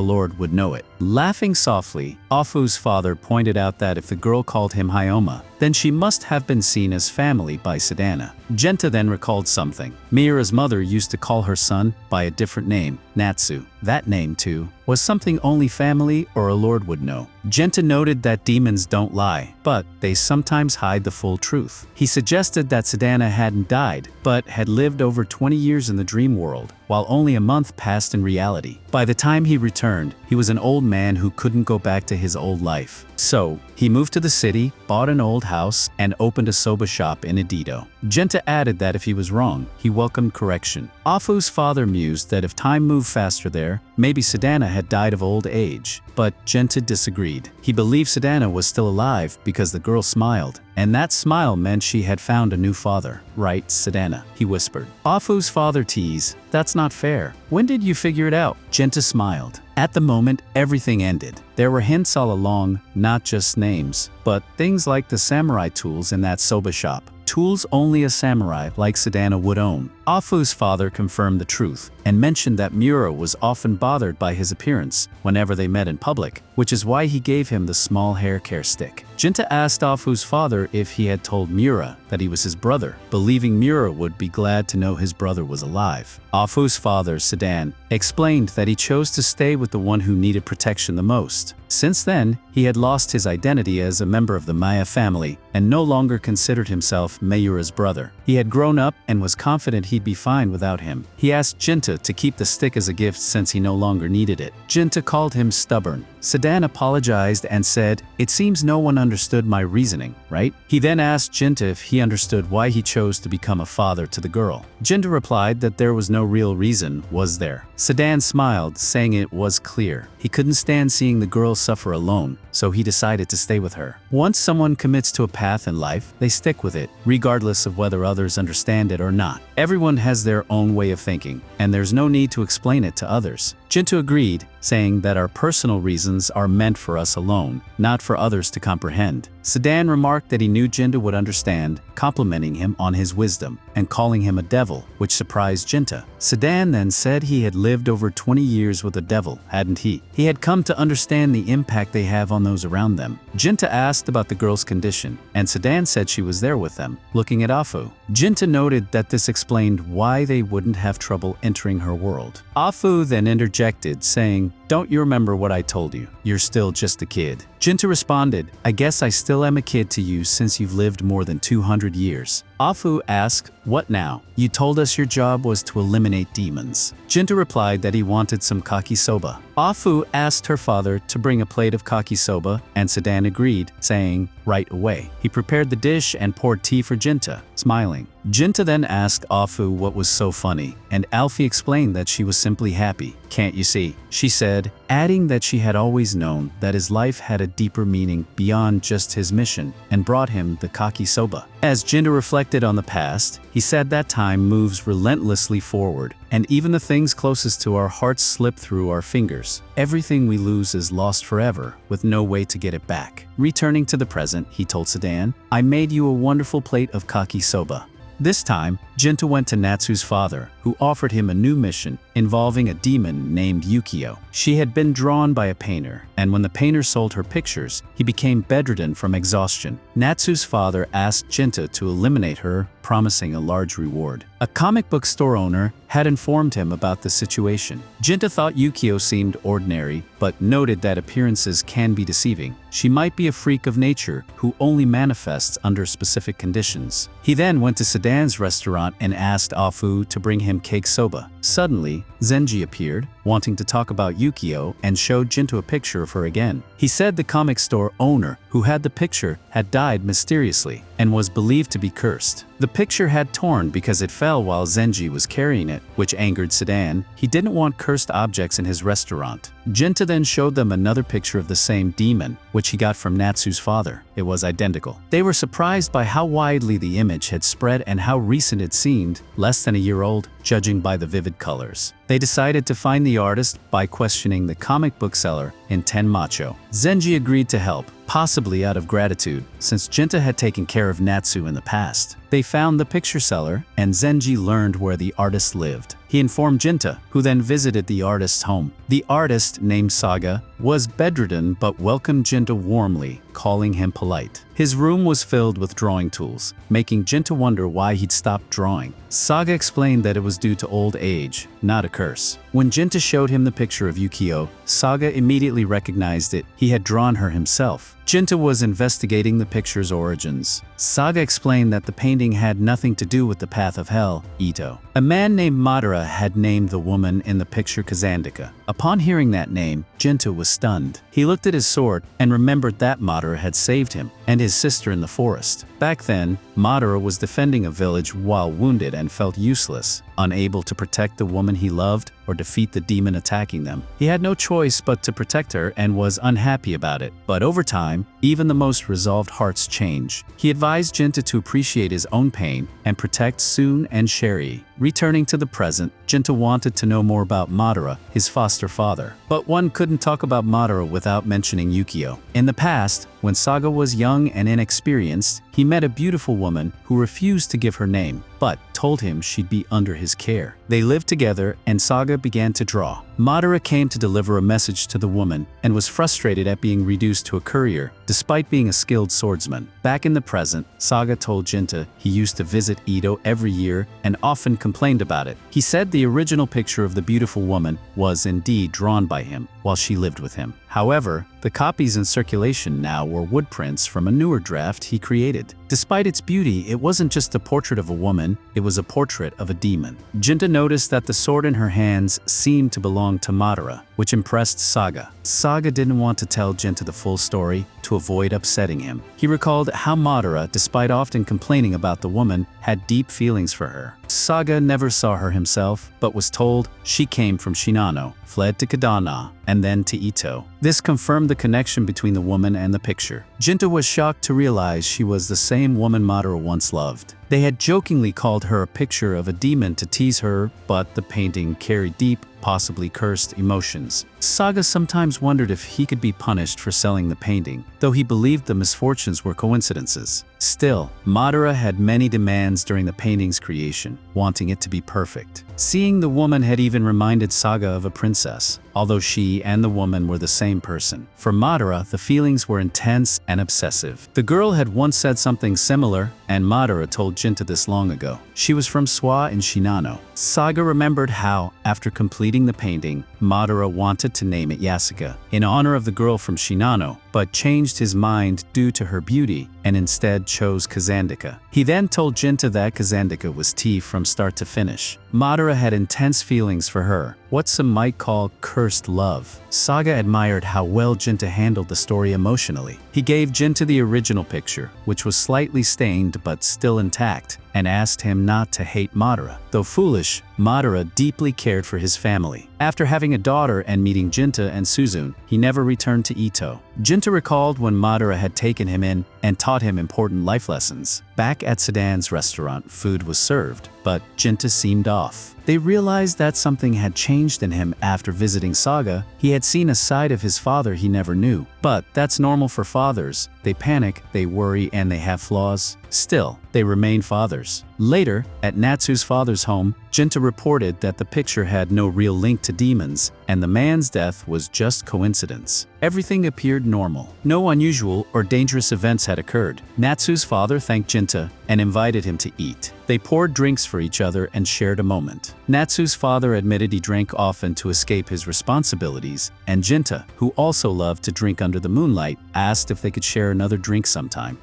lord would know it. Laughing softly, Afu's father pointed out that if the girl called him Hayoma, then she must have been seen as family by Sadana. Genta then recalled something. Miura's mother used to call her son by a different name, Natsu. That name, too, was something only family or a lord would know. Genta noted that demons don't lie, but they sometimes hide the full truth. He suggested that Sadana hadn't died, but had lived over 20 years in the dream world, while only a month passed in reality. By the time he returned, he was an old man who couldn't go back to his old life. So, he moved to the city, bought an old house, and opened a soba shop in Edido. Genta added that if he was wrong, he welcomed correction. Afu's father mused that if time moved faster there, maybe Sadana had died of old age, but Genta disagreed. He believed Sadana was still alive because the girl smiled, and that smile meant she had found a new father. Right, Sadana, he whispered. Afu's father teased, "That's not fair. When did you figure it out?" Genta smiled. At the moment, everything ended. There were hints all along, not just names, but things like the samurai tools in that soba shop. Tools only a samurai like Sadana would own. Afu's father confirmed the truth and mentioned that Miura was often bothered by his appearance whenever they met in public, which is why he gave him the small hair care stick. Genta asked Afu's father if he had told Miura that he was his brother, believing Miura would be glad to know his brother was alive. Afu's father, Sadan, explained that he chose to stay with the one who needed protection the most. Since then, he had lost his identity as a member of the Maya family and no longer considered himself Miura's brother. He had grown up and was confident he'd be fine without him. He asked Genta to keep the stick as a gift since he no longer needed it. Genta called him stubborn. Sadan apologized and said, "It seems no one understood my reasoning, right?" He then asked Genta if he understood why he chose to become a father to the girl. Genta replied that there was no real reason, was there? Sedan smiled, saying it was clear. He couldn't stand seeing the girl suffer alone, so he decided to stay with her. Once someone commits to a path in life, they stick with it, regardless of whether others understand it or not. Everyone has their own way of thinking, and there's no need to explain it to others. Genta agreed, saying that our personal reasons are meant for us alone, not for others to comprehend. Sedan remarked that he knew Genta would understand, complimenting him on his wisdom and calling him a devil, which surprised Genta. Sedan then said he had lived over 20 years with a devil, hadn't he? He had come to understand the impact they have on those around them. Genta asked about the girl's condition, and Sedan said she was there with them, looking at Afu. Genta noted that this explained why they wouldn't have trouble entering her world. Afu then interjected, saying, "Don't you remember what I told you? You're still just a kid." Genta responded, "I guess I still am a kid to you since you've lived more than 200 years. Afu asked, "What now? You told us your job was to eliminate demons." Genta replied that he wanted some kakisoba. Afu asked her father to bring a plate of kakisoba, and Sedan agreed, saying, "Right away." He prepared the dish and poured tea for Genta, smiling. Genta then asked Afu what was so funny, and Alfie explained that she was simply happy. "Can't you see?" she said, adding that she had always known that his life had a deeper meaning beyond just his mission, and brought him the kakisoba. As Genta reflected on the past, he said that time moves relentlessly forward, and even the things closest to our hearts slip through our fingers. Everything we lose is lost forever, with no way to get it back. Returning to the present, he told Sedan, "I made you a wonderful plate of kakisoba." This time, Genta went to Natsu's father, who offered him a new mission involving a demon named Yukio. She had been drawn by a painter, and when the painter sold her pictures, he became bedridden from exhaustion. Natsu's father asked Genta to eliminate her, promising a large reward. A comic book store owner had informed him about the situation. Genta thought Yukio seemed ordinary, but noted that appearances can be deceiving. She might be a freak of nature who only manifests under specific conditions. He then went to Sedan's restaurant and asked Afu to bring him cake soba. Suddenly, Zenji appeared, wanting to talk about Yukio, and showed Genta a picture of her again. He said the comic store owner who had the picture had died mysteriously and was believed to be cursed. The picture had torn because it fell while Zenji was carrying it, which angered Sedan. He didn't want cursed objects in his restaurant. Genta then showed them another picture of the same demon, which he got from Natsu's father. It was identical. They were surprised by how widely the image had spread and how recent it seemed, less than a year old, judging by the vivid colors. They decided to find the artist by questioning the comic book seller in Tenmacho. Zenji agreed to help, possibly out of gratitude, since Genta had taken care of Natsu in the past. They found the picture seller, and Zenji learned where the artist lived. He informed Genta, who then visited the artist's home. The artist, named Saga, was bedridden but welcomed Genta warmly, calling him polite. His room was filled with drawing tools, making Genta wonder why he'd stopped drawing. Saga explained that it was due to old age, not a curse. When Genta showed him the picture of Yukio, Saga immediately recognized it. He had drawn her himself. Genta was investigating the picture's origins. Saga explained that the painting had nothing to do with the path of hell, Ito. A man named Madara had named the woman in the picture Kazandika. Upon hearing that name, Genta was stunned. He looked at his sword and remembered that Madara had saved him and his sister in the forest. Back then, Madara was defending a village while wounded and felt useless, unable to protect the woman he loved or defeat the demon attacking them. He had no choice but to protect her and was unhappy about it. But over time, even the most resolved hearts change. He advised Genta to appreciate his own pain and protect Sun and Sherry. Returning to the present, Genta wanted to know more about Madara, his foster father. But one couldn't talk about Madara without mentioning Yukio. In the past, when Saga was young and inexperienced, he met a beautiful woman who refused to give her name, but told him she'd be under his care. They lived together and Saga began to draw. Madara came to deliver a message to the woman and was frustrated at being reduced to a courier, despite being a skilled swordsman. Back in the present, Saga told Genta he used to visit Ito every year and often complained about it. He said the original picture of the beautiful woman was indeed drawn by him while she lived with him. However, the copies in circulation now were wood prints from a newer draft he created. Despite its beauty, it wasn't just a portrait of a woman, it was a portrait of a demon. Genta noticed that the sword in her hands seemed to belong belonged to Madara, which impressed Saga. Saga didn't want to tell Genta the full story to avoid upsetting him. He recalled how Madara, despite often complaining about the woman, had deep feelings for her. Saga never saw her himself, but was told she came from Shinano, fled to Kadana, and then to Ito. This confirmed the connection between the woman and the picture. Genta was shocked to realize she was the same woman Madara once loved. They had jokingly called her a picture of a demon to tease her, but the painting carried deep, possibly cursed emotions. Saga sometimes wondered if he could be punished for selling the painting, though he believed the misfortunes were coincidences. Still, Madara had many demands during the painting's creation, wanting it to be perfect. Seeing the woman had even reminded Saga of a princess, although she and the woman were the same person. For Madara, the feelings were intense and obsessive. The girl had once said something similar, and Madara told Genta this long ago. She was from Swa in Shinano. Saga remembered how, after completing the painting, Madara wanted to name it Yasuka, in honor of the girl from Shinano, but changed his mind due to her beauty and instead chose Kazandika. He then told Genta that Kazandika was tea from start to finish. Madara had intense feelings for her, what some might call cursed love. Saga admired how well Genta handled the story emotionally. He gave Genta the original picture, which was slightly stained but still intact, and asked him not to hate Madara. Though foolish, Madara deeply cared for his family. After having a daughter and meeting Genta and Suzune, he never returned to Ito. Genta recalled when Madara had taken him in and taught him important life lessons. Back at Sedan's restaurant, food was served, but Genta seemed off. They realized that something had changed in him after visiting Saga. He had seen a side of his father he never knew. But that's normal for fathers. They panic, they worry, and they have flaws. Still, they remain fathers. Later, at Natsu's father's home, Genta reported that the picture had no real link to demons, and the man's death was just coincidence. Everything appeared normal. No unusual or dangerous events had occurred. Natsu's father thanked Genta and invited him to eat. They poured drinks for each other and shared a moment. Natsu's father admitted he drank often to escape his responsibilities, and Genta, who also loved to drink under the moonlight, asked if they could share another drink sometime.